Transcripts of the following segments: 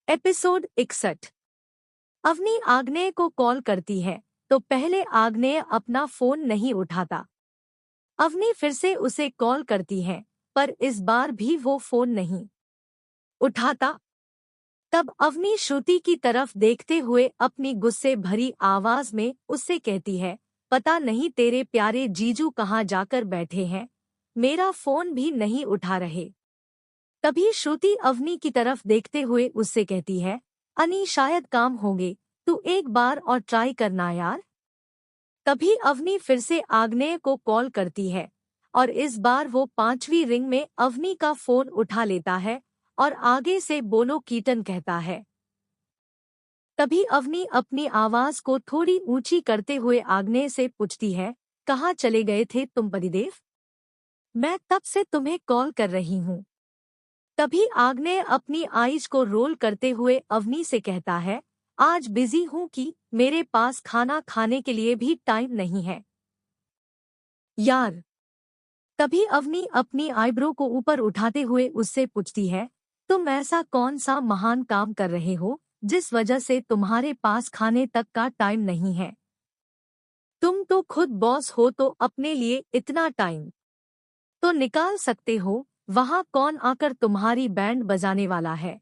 Episode 61। Avani आग्नेय को call करती है तो पहले आग्नेय अपना फोन नहीं उठाता। अवनी फिर से उसे कॉल करती है पर इस बार भी वो फोन नहीं उठाता। तब अवनी श्रुति की तरफ देखते हुए अपनी गुस्से भरी आवाज में उससे कहती है, पता नहीं तेरे प्यारे जीजू कहाँ जाकर बैठे हैं, मेरा फोन भी नहीं उठा रहे। तभी श्रुति अवनी की तरफ देखते हुए उससे कहती है, अनी शायद काम होंगे, तू एक बार और ट्राई करना यार। तभी अवनी फिर से आग्नेय को कॉल करती है और इस बार वो 5वीं रिंग में अवनी का फोन उठा लेता है और आगे से बोलो कीटन कहता है। तभी अवनी अपनी आवाज को थोड़ी ऊंची करते हुए आग्नेय से पूछती है, कहाँ चले गए थे तुम पतिदेव? मैं तब से तुम्हें कॉल कर रही हूँ। तभी आग्नेय अपनी आईज को रोल करते हुए अवनी से कहता है, आज बिजी हूँ कि मेरे पास खाना खाने के लिए भी टाइम नहीं है यार। तभी अवनी अपनी आईब्रो को ऊपर उठाते हुए उससे पूछती है, तुम ऐसा कौन सा महान काम कर रहे हो जिस वजह से तुम्हारे पास खाने तक का टाइम नहीं है? तुम तो खुद बॉस हो तो अपने लिए इतना टाइम तो निकाल सकते हो, वहाँ कौन आकर तुम्हारी बैंड बजाने वाला है?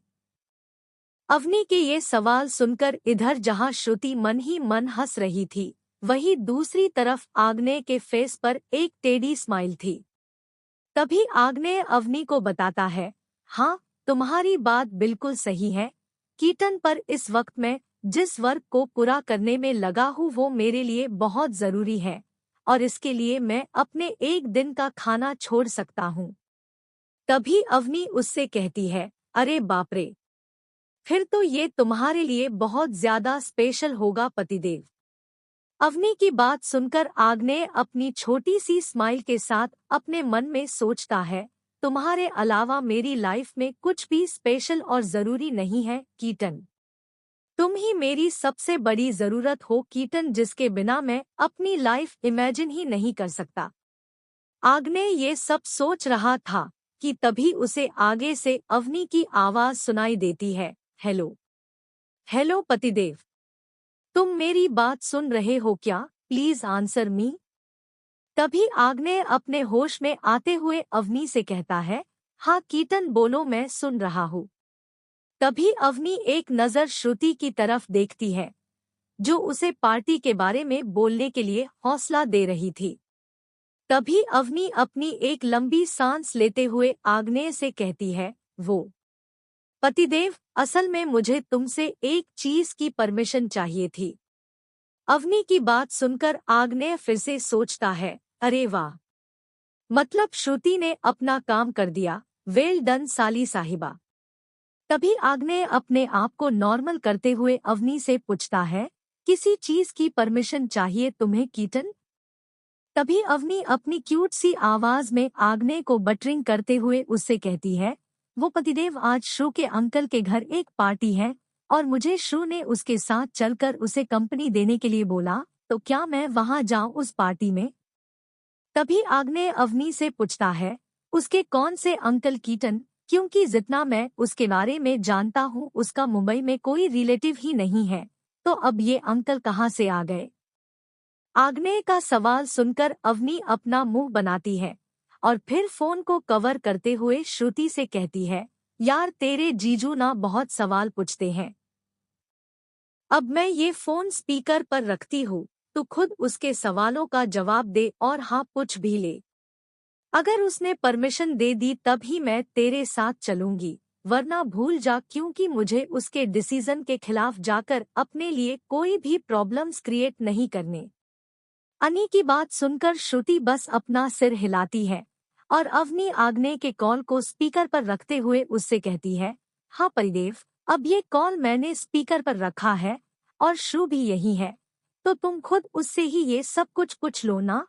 अवनी के ये सवाल सुनकर इधर जहाँ श्रुति मन ही मन हंस रही थी, वहीं दूसरी तरफ आग्नेय के फेस पर एक टेढ़ी स्माइल थी। तभी आग्नेय अवनी को बताता है, हाँ तुम्हारी बात बिल्कुल सही है कीटन, पर इस वक्त मैं जिस वर्क को पूरा करने में लगा हूँ वो मेरे लिए बहुत जरूरी है और इसके लिए मैं अपने एक दिन का खाना छोड़ सकता हूँ। तभी अवनी उससे कहती है, अरे बाप रे, फिर तो ये तुम्हारे लिए बहुत ज्यादा स्पेशल होगा पतिदेव। अवनी की बात सुनकर आग्नेय अपनी छोटी सी स्माइल के साथ अपने मन में सोचता है, तुम्हारे अलावा मेरी लाइफ में कुछ भी स्पेशल और जरूरी नहीं है कीटन। तुम ही मेरी सबसे बड़ी जरूरत हो कीटन, जिसके बिना मैं अपनी लाइफ इमेजिन ही नहीं कर सकता। आग्नेय ये सब सोच रहा था कि तभी उसे आगे से अवनी की आवाज सुनाई देती है, हेलो हेलो पतिदेव, तुम मेरी बात सुन रहे हो क्या? Please answer me. तभी आग्नेय अपने होश में आते हुए अवनी से कहता है, हाँ कीटन बोलो, मैं सुन रहा हूँ। तभी अवनी एक नजर श्रुति की तरफ देखती है जो उसे पार्टी के बारे में बोलने के लिए हौसला दे रही थी। तभी अवनी अपनी एक लंबी सांस लेते हुए आग्नेय से कहती है, वो पतिदेव, असल में मुझे तुमसे एक चीज की परमिशन चाहिए थी। अवनी की बात सुनकर आग्नेय फिर से सोचता है, अरे वाह, मतलब श्रुति ने अपना काम कर दिया, वेल डन साली साहिबा। तभी आग्नेय अपने आप को नॉर्मल करते हुए अवनी से पूछता है, किसी चीज की परमिशन चाहिए तुम्हें कीटन? तभी अवनी अपनी क्यूट सी आवाज में आग्नेय को बटरिंग करते हुए उससे कहती है, वो पतिदेव, आज श्रु के अंकल के घर एक पार्टी है और मुझे श्रु ने उसके साथ चलकर उसे कंपनी देने के लिए बोला, तो क्या मैं वहां जाऊं उस पार्टी में? तभी आग्नेय अवनी से पूछता है, उसके कौन से अंकल कीटन, क्योंकि जितना मैं उसके बारे में जानता हूँ उसका मुंबई में कोई रिलेटिव ही नहीं है, तो अब ये अंकल कहाँ से आ गए? आग्नेय का सवाल सुनकर अवनी अपना मुंह बनाती है और फिर फोन को कवर करते हुए श्रुति से कहती है, यार तेरे जीजू ना बहुत सवाल पूछते हैं। अब मैं ये फोन स्पीकर पर रखती हूँ, तो खुद उसके सवालों का जवाब दे और हाँ पूछ भी ले। अगर उसने परमिशन दे दी तब ही मैं तेरे साथ चलूंगी, वरना भूल जा, क्योंकि मुझे उसके डिसीजन के खिलाफ जाकर अपने लिए कोई भी प्रॉब्लम्स क्रिएट नहीं करने। अनी की बात सुनकर श्रुति बस अपना सिर हिलाती है और अवनी आग्नेय के कॉल को स्पीकर पर रखते हुए उससे कहती है, हाँ परिदेव, अब ये कॉल मैंने स्पीकर पर रखा है और श्रु भी यही है, तो तुम खुद उससे ही ये सब कुछ पूछ लो ना।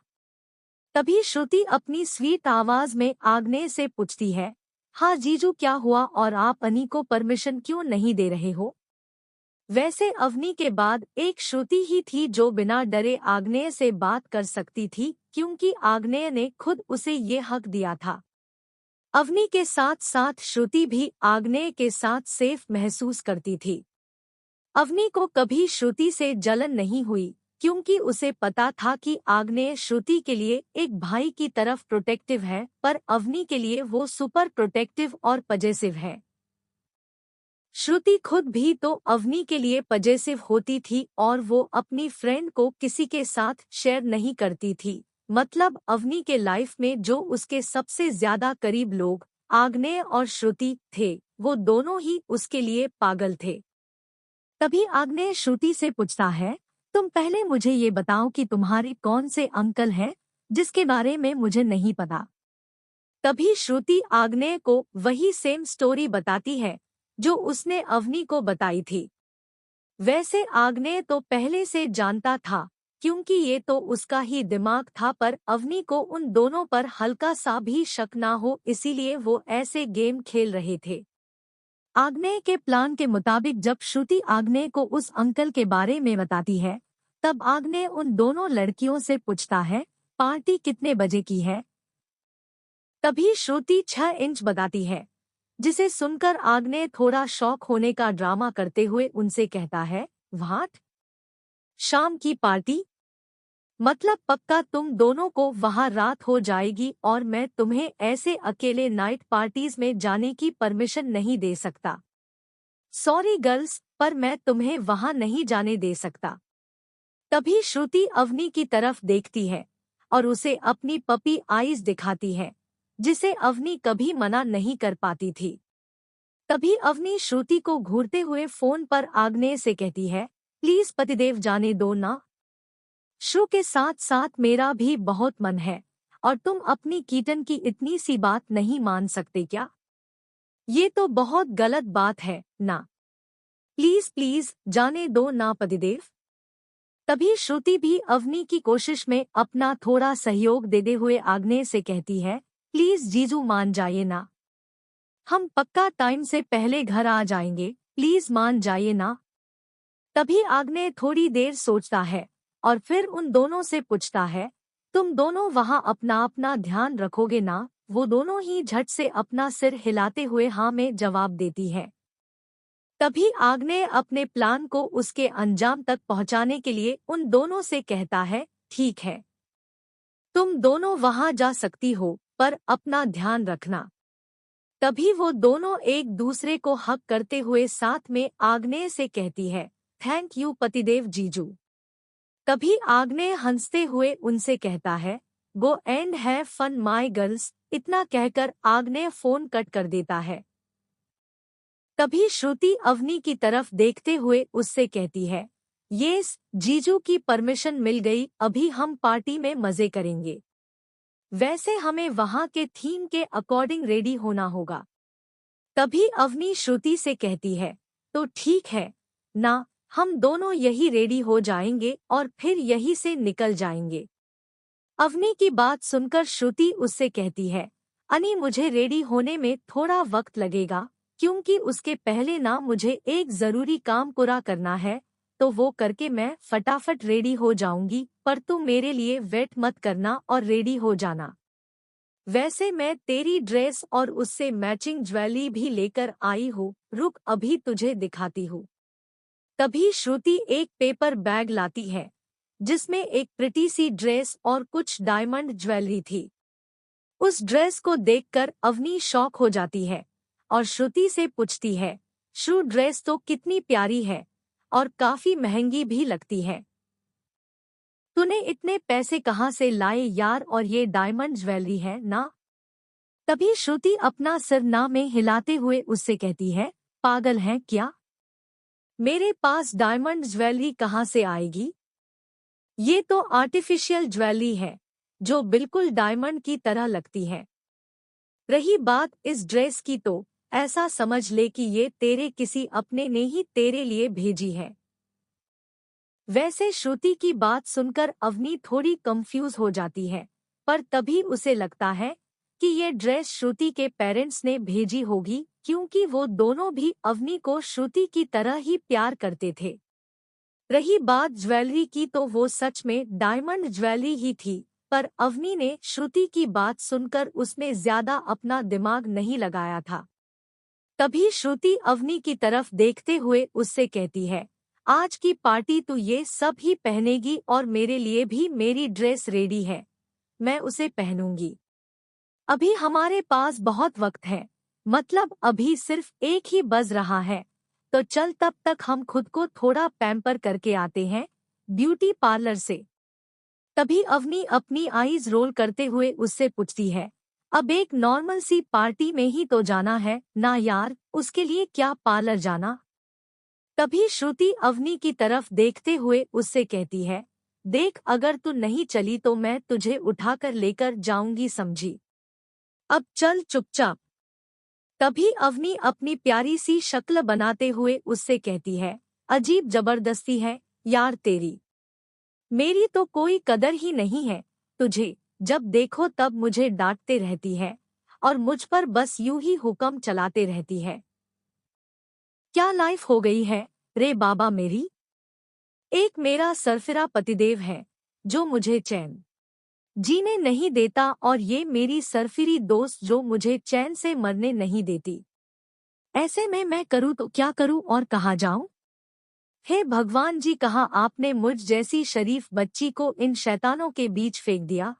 तभी श्रुति अपनी स्वीट आवाज में आग्नेय से पूछती है, हाँ जीजू क्या हुआ और आप अनी को परमिशन क्यों नहीं दे रहे हो? वैसे अवनी के बाद एक श्रुति ही थी जो बिना डरे आग्नेय से बात कर सकती थी, क्योंकि आग्नेय ने खुद उसे ये हक दिया था। अवनी के साथ साथ श्रुति भी आग्नेय के साथ सेफ महसूस करती थी। अवनी को कभी श्रुति से जलन नहीं हुई, क्योंकि उसे पता था कि आग्नेय श्रुति के लिए एक भाई की तरफ प्रोटेक्टिव है, पर अवनी के लिए वो सुपर प्रोटेक्टिव और पजेसिव है। श्रुति खुद भी तो अवनी के लिए पजेसिव होती थी और वो अपनी फ्रेंड को किसी के साथ शेयर नहीं करती थी। मतलब अवनी के लाइफ में जो उसके सबसे ज्यादा करीब लोग आग्नेय और श्रुति थे, वो दोनों ही उसके लिए पागल थे। तभी आग्नेय श्रुति से पूछता है, तुम पहले मुझे ये बताओ कि तुम्हारे कौन से अंकल हैं जिसके बारे में मुझे नहीं पता। तभी श्रुति आग्नेय को वही सेम स्टोरी बताती है जो उसने अवनी को बताई थी। वैसे आग्नेय तो पहले से जानता था, क्योंकि ये तो उसका ही दिमाग था, पर अवनी को उन दोनों पर हल्का सा भी शक ना हो, इसीलिए वो ऐसे गेम खेल रहे थे। आग्नेय के प्लान के मुताबिक जब श्रुति आग्नेय को उस अंकल के बारे में बताती है, तब आग्नेय उन दोनों लड़कियों से पूछता है, पार्टी कितने बजे की है? तभी श्रुति 6 इंच बताती है, जिसे सुनकर आग्नेय थोड़ा शॉक होने का ड्रामा करते हुए उनसे कहता है, व्हाट? शाम की पार्टी? मतलब पक्का तुम दोनों को वहां रात हो जाएगी और मैं तुम्हें ऐसे अकेले नाइट पार्टीज में जाने की परमिशन नहीं दे सकता। सॉरी गर्ल्स, पर मैं तुम्हें वहां नहीं जाने दे सकता। तभी श्रुति अवनी की तरफ देखती है और उसे अपनी पपी आईज दिखाती है, जिसे अवनी कभी मना नहीं कर पाती थी। तभी अवनी श्रुति को घूरते हुए फोन पर आग्नेय से कहती है, प्लीज पतिदेव जाने दो ना। श्रु के साथ साथ मेरा भी बहुत मन है और तुम अपनी कीटन की इतनी सी बात नहीं मान सकते क्या? ये तो बहुत गलत बात है ना। प्लीज प्लीज जाने दो ना पतिदेव। तभी श्रुति भी अवनी की कोशिश में अपना थोड़ा सहयोग देते हुए आग्नेय से कहती है, प्लीज जीजू मान जाइए ना। हम पक्का टाइम से पहले घर आ जाएंगे, प्लीज मान जाइए ना। तभी आग्नेय थोड़ी देर सोचता है और फिर उन दोनों से पूछता है, तुम दोनों वहां अपना अपना ध्यान रखोगे ना? वो दोनों ही झट से अपना सिर हिलाते हुए हाँ में जवाब देती है। तभी आग्नेय अपने प्लान को उसके अंजाम तक पहुंचाने के लिए उन दोनों से कहता है, ठीक है, तुम दोनों वहां जा सकती हो, पर अपना ध्यान रखना। तभी वो दोनों एक दूसरे को हक करते हुए साथ में आग्नेय से कहती है, थैंक यू पतिदेव जीजू। तभी आग्नेय हंसते हुए उनसे कहता है, go and have fun my girls. इतना कहकर आग्नेय फोन कट कर देता है। तभी श्रुति अवनी की तरफ देखते हुए उससे कहती है, येस जीजू की परमिशन मिल गई, अभी हम पार्टी में मजे करेंगे। वैसे हमें वहां के थीम के अकॉर्डिंग रेडी होना होगा। तभी अवनी श्रुति से कहती है, तो ठीक है ना, हम दोनों यही रेडी हो जाएंगे और फिर यहीं से निकल जाएंगे। अवनी की बात सुनकर श्रुति उससे कहती है, अनी मुझे रेडी होने में थोड़ा वक्त लगेगा, क्योंकि उसके पहले ना मुझे एक जरूरी काम पूरा करना है, तो वो करके मैं फटाफट रेडी हो जाऊंगी, पर तुम मेरे लिए वेट मत करना और रेडी हो जाना। वैसे मैं तेरी ड्रेस और उससे मैचिंग ज्वेलरी भी लेकर आई हूँ, रुक अभी तुझे दिखाती हूँ। तभी श्रुति एक पेपर बैग लाती है, जिसमें एक प्रिटी सी ड्रेस और कुछ डायमंड ज्वेलरी थी। उस ड्रेस को देखकर अवनी शॉक हो जाती है और श्रुति से पूछती है, श्रु ड्रेस तो कितनी प्यारी है और काफी महंगी भी लगती है। तूने इतने पैसे कहाँ से लाए यार, और ये डायमंड ज्वेलरी है ना? तभी श्रुति अपना सिर ना में हिलाते हुए उससे कहती है, पागल है क्या? मेरे पास डायमंड ज्वेलरी कहाँ से आएगी? ये तो आर्टिफिशियल ज्वेलरी है, जो बिल्कुल डायमंड की तरह लगती है। रही बात इस ड्रेस की, तो ऐसा समझ ले कि ये तेरे किसी अपने ने ही तेरे लिए भेजी है। वैसे श्रुति की बात सुनकर अवनी थोड़ी कंफ्यूज हो जाती है, पर तभी उसे लगता है कि ये ड्रेस श्रुति के पेरेंट्स ने भेजी होगी, क्योंकि वो दोनों भी अवनी को श्रुति की तरह ही प्यार करते थे। रही बात ज्वेलरी की, तो वो सच में डायमंड ज्वेलरी ही थी, पर अवनी ने श्रुति की बात सुनकर उसमें ज्यादा अपना दिमाग नहीं लगाया था। तभी श्रुति अवनी की तरफ देखते हुए उससे कहती है, आज की पार्टी तू ये सब ही पहनेगी और मेरे लिए भी मेरी ड्रेस रेडी है, मैं उसे पहनूंगी। अभी हमारे पास बहुत वक्त है, मतलब अभी सिर्फ एक ही बज रहा है, तो चल तब तक हम खुद को थोड़ा पैम्पर करके आते हैं ब्यूटी पार्लर से। तभी अवनी अपनी आईज रोल करते हुए उससे पूछती है, अब एक नॉर्मल सी पार्टी में ही तो जाना है ना यार, उसके लिए क्या पार्लर जाना। तभी श्रुति अवनी की तरफ देखते हुए उससे कहती है, देख अगर तू नहीं चली तो मैं तुझे उठाकर लेकर जाऊंगी, समझी। अब चल चुपचाप। तभी अवनी अपनी प्यारी सी शक्ल बनाते हुए उससे कहती है, अजीब जबरदस्ती है यार तेरी, मेरी तो कोई कदर ही नहीं है। तुझे जब देखो तब मुझे डांटते रहती है और मुझ पर बस यूं ही हुक्म चलाते रहती है। क्या लाइफ हो गई है रे बाबा मेरी। एक मेरा सरफिरा पतिदेव है जो मुझे चैन जीने नहीं देता और ये मेरी सरफिरी दोस्त जो मुझे चैन से मरने नहीं देती। ऐसे में मैं करूँ तो क्या करूँ और कहाँ जाऊँ। हे भगवान जी, कहाँ आपने मुझ जैसी शरीफ बच्ची को इन शैतानों के बीच फेंक दिया।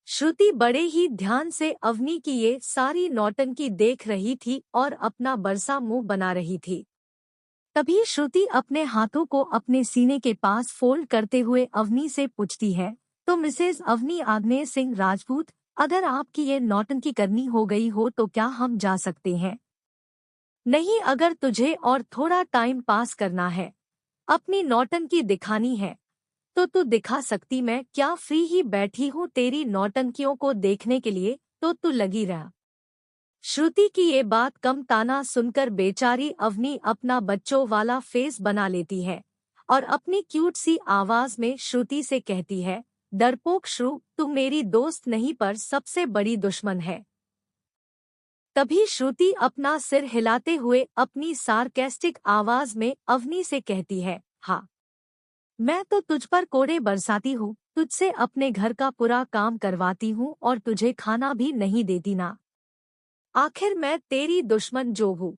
श्रुति बड़े ही ध्यान से अवनी की ये सारी नौटंकी देख रही थी और अपना बरसा मुंह बना रही थी। तभी श्रुति अपने हाथों को अपने सीने के पास फोल्ड करते हुए अवनी से पूछती है, तो मिसेज अवनी आग्नेय सिंह राजपूत, अगर आपकी ये नौटंकी करनी हो गई हो तो क्या हम जा सकते हैं। नहीं, अगर तुझे और थोड़ा टाइम पास करना है, अपनी नौटंकी दिखानी है, तो तू दिखा सकती, मैं क्या फ्री ही बैठी हूँ तेरी नौटंकियों को देखने के लिए, तो तू लगी रह। श्रुति की ये बात कम ताना सुनकर बेचारी अवनी अपना बच्चों वाला फेस बना लेती है और अपनी क्यूट सी आवाज में श्रुति से कहती है, डरपोक श्रु, तू मेरी दोस्त नहीं पर सबसे बड़ी दुश्मन है। तभी श्रुति अपना सिर हिलाते हुए अपनी सार्केस्टिक आवाज में अवनी से कहती है, हाँ, मैं तो तुझ पर कोड़े बरसाती हूँ, तुझसे अपने घर का पूरा काम करवाती हूँ और तुझे खाना भी नहीं देती ना। आखिर मैं तेरी दुश्मन जो हूँ।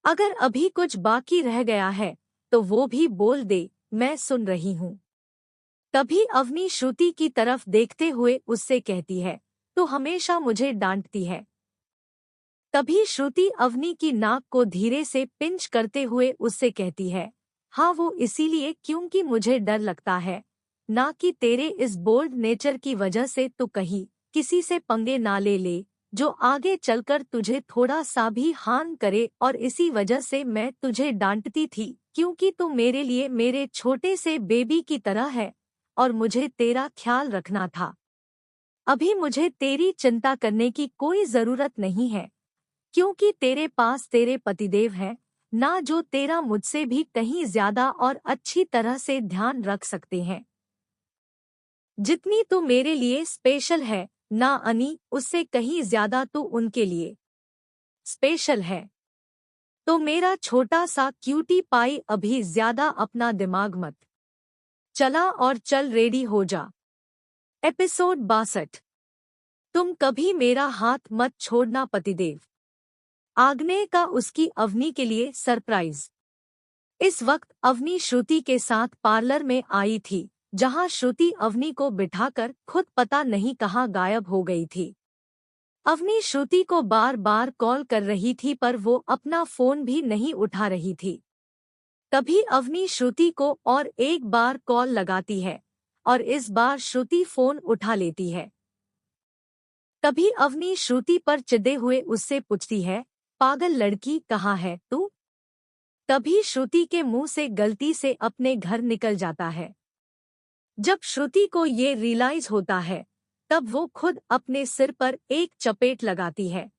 अगर अभी कुछ बाकी रह गया है तो वो भी बोल दे, मैं सुन रही हूँ। तभी अवनी श्रुति की तरफ देखते हुए उससे कहती है, तू हमेशा मुझे डांटती है। तभी श्रुति अवनी की नाक को धीरे से पिंच करते हुए उससे कहती है, हाँ वो इसीलिए क्योंकि मुझे डर लगता है, ना कि तेरे इस बोल्ड नेचर की वजह से तू कहीं किसी से पंगे ना ले ले जो आगे चलकर तुझे थोड़ा सा भी हार्म करे, और इसी वजह से मैं तुझे डांटती थी क्योंकि तू मेरे लिए मेरे छोटे से बेबी की तरह है और मुझे तेरा ख्याल रखना था। अभी मुझे तेरी चिंता करने की कोई जरूरत नहीं है क्योंकि तेरे पास तेरे पतिदेव हैं ना, जो तेरा मुझसे भी कहीं ज्यादा और अच्छी तरह से ध्यान रख सकते हैं। जितनी तू मेरे लिए स्पेशल है ना अनी, उससे कहीं ज्यादा तू उनके लिए स्पेशल है। तो मेरा छोटा सा क्यूटी पाई, अभी ज्यादा अपना दिमाग मत चला और चल रेडी हो जा। एपिसोड 62। तुम कभी मेरा हाथ मत छोड़ना पतिदेव। आग्नेय का उसकी अवनी के लिए सरप्राइज। इस वक्त अवनी श्रुति के साथ पार्लर में आई थी, जहां श्रुति अवनी को बिठाकर खुद पता नहीं कहां गायब हो गई थी। अवनी श्रुति को बार बार कॉल कर रही थी पर वो अपना फोन भी नहीं उठा रही थी। तभी अवनी श्रुति को और एक बार कॉल लगाती है और इस बार श्रुति फोन उठा लेती है। तभी अवनी श्रुति पर चिढ़े हुए उससे पूछती है, पागल लड़की, कहाँ है तू। तभी श्रुति के मुंह से गलती से अपने घर निकल जाता है। जब श्रुति को ये रियलाइज होता है तब वो खुद अपने सिर पर एक चपेट लगाती है।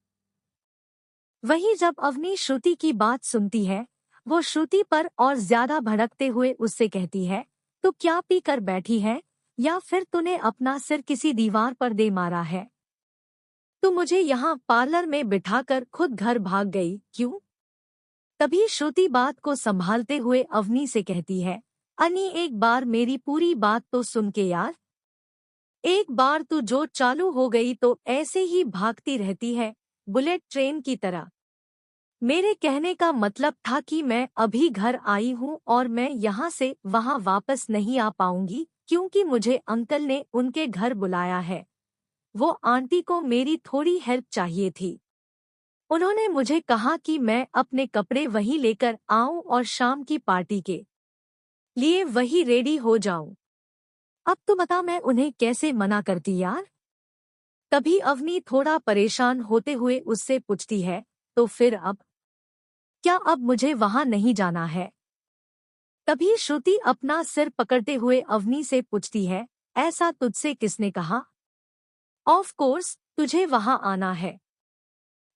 वहीं जब अवनी श्रुति की बात सुनती है, वो श्रुति पर और ज्यादा भड़कते हुए उससे कहती है, तू क्या पी कर बैठी है, या फिर तूने अपना सिर किसी दीवार पर दे मारा है। तू मुझे यहाँ पार्लर में बिठाकर खुद घर भाग गई क्यों। तभी श्रुति बात को संभालते हुए अवनी से कहती है, अनी एक बार मेरी पूरी बात तो सुन के यार। एक बार तू जो चालू हो गई तो ऐसे ही भागती रहती है, बुलेट ट्रेन की तरह। मेरे कहने का मतलब था कि मैं अभी घर आई हूँ और मैं यहाँ से वहाँ वापस नहीं आ पाऊंगी क्योंकि मुझे अंकल ने उनके घर बुलाया है। वो आंटी को मेरी थोड़ी हेल्प चाहिए थी। उन्होंने मुझे कहा कि मैं अपने कपड़े वहीं लेकर आऊं और शाम की पार्टी के लिए वही रेडी हो जाऊं। अब तो बता मैं उन्हें कैसे मना करती यार। तभी अवनी थोड़ा परेशान होते हुए उससे पूछती है, तो फिर अब क्या अब मुझे वहां नहीं जाना है? तभी श्रुति अपना सिर पकड़ते हुए अवनी से पूछती है, ऐसा तुझसे किसने कहा? ऑफ कोर्स तुझे वहां आना है।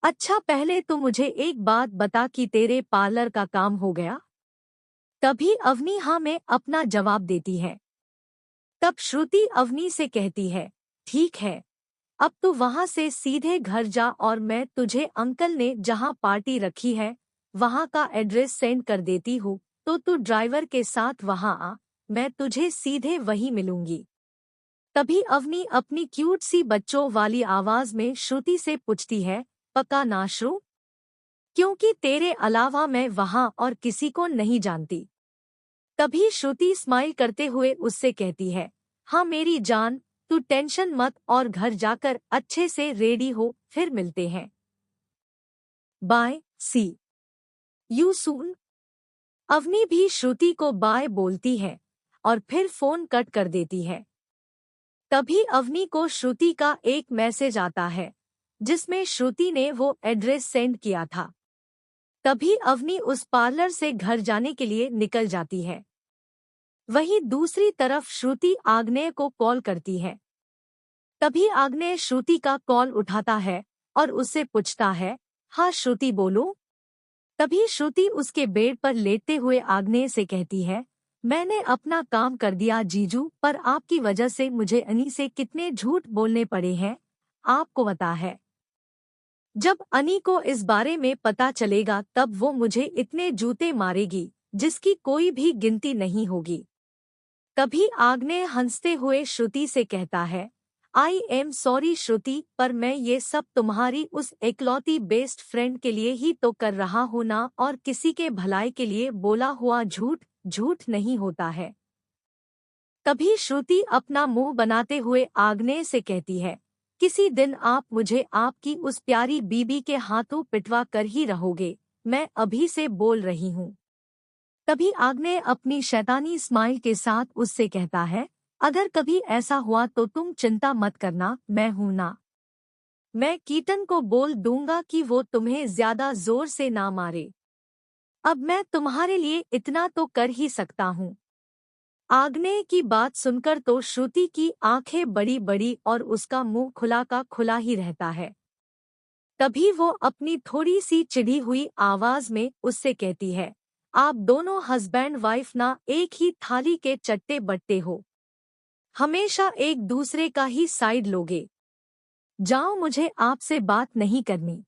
अच्छा पहले तो मुझे एक बात बता कि तेरे पार्लर का काम हो गया? तभी अवनी हाँ में अपना जवाब देती है। तब श्रुति अवनी से कहती है, ठीक है, अब तू वहां से सीधे घर जा और मैं तुझे अंकल ने जहां पार्टी रखी है वहां का एड्रेस सेंड कर देती हूँ, तो तू ड्राइवर के साथ वहां आ, मैं तुझे सीधे वहीं मिलूंगी। तभी अवनी अपनी क्यूट सी बच्चों वाली आवाज में श्रुति से पूछती है, पक्का ना श्रु? क्योंकि तेरे अलावा मैं वहां और किसी को नहीं जानती। तभी श्रुति स्माइल करते हुए उससे कहती है, हाँ मेरी जान, तू टेंशन मत और घर जाकर अच्छे से रेडी हो, फिर मिलते हैं। Bye, see you soon. Avni भी श्रुति को बाय बोलती है और फिर फोन कट कर देती है। तभी अवनी को श्रुति का एक मैसेज आता है जिसमें श्रुति ने वो एड्रेस सेंड किया था। तभी अवनी उस पार्लर से घर जाने के लिए निकल जाती है। वहीं दूसरी तरफ श्रुति आग्नेय को कॉल करती है। तभी आग्नेय श्रुति का कॉल उठाता है और उससे पूछता है, हाँ श्रुति बोलो। तभी श्रुति उसके बेड पर लेटते हुए आग्नेय से कहती है, मैंने अपना काम कर दिया जीजू, पर आपकी वजह से मुझे अनी से कितने झूठ बोलने पड़े हैं, आपको पता है। जब अनी को इस बारे में पता चलेगा तब वो मुझे इतने जूते मारेगी जिसकी कोई भी गिनती नहीं होगी। तभी आग्नेय हंसते हुए श्रुति से कहता है, आई एम सॉरी श्रुति, पर मैं ये सब तुम्हारी उस एकलौती बेस्ट फ्रेंड के लिए ही तो कर रहा हूँ ना, और किसी के भलाई के लिए बोला हुआ झूठ झूठ नहीं होता है। तभी श्रुति अपना मुंह बनाते हुए आग्नेय से कहती है, किसी दिन आप मुझे आपकी उस प्यारी बीबी के हाथों पिटवा कर ही रहोगे, मैं अभी से बोल रही हूँ। तभी आग्नेय अपनी शैतानी स्माइल के साथ उससे कहता है, अगर कभी ऐसा हुआ तो तुम चिंता मत करना, मैं हूं ना। मैं कीटन को बोल दूंगा कि वो तुम्हें ज्यादा जोर से ना मारे। अब मैं तुम्हारे लिए इतना तो कर ही सकता हूँ। आग्नेय की बात सुनकर तो श्रुति की आंखें बड़ी बड़ी और उसका मुंह खुला का खुला ही रहता है। तभी वो अपनी थोड़ी सी चिढ़ी हुई आवाज में उससे कहती है, आप दोनों हस्बैंड वाइफ ना एक ही थाली के चट्टे बट्टे हो, हमेशा एक दूसरे का ही साइड लोगे। जाओ, मुझे आपसे बात नहीं करनी।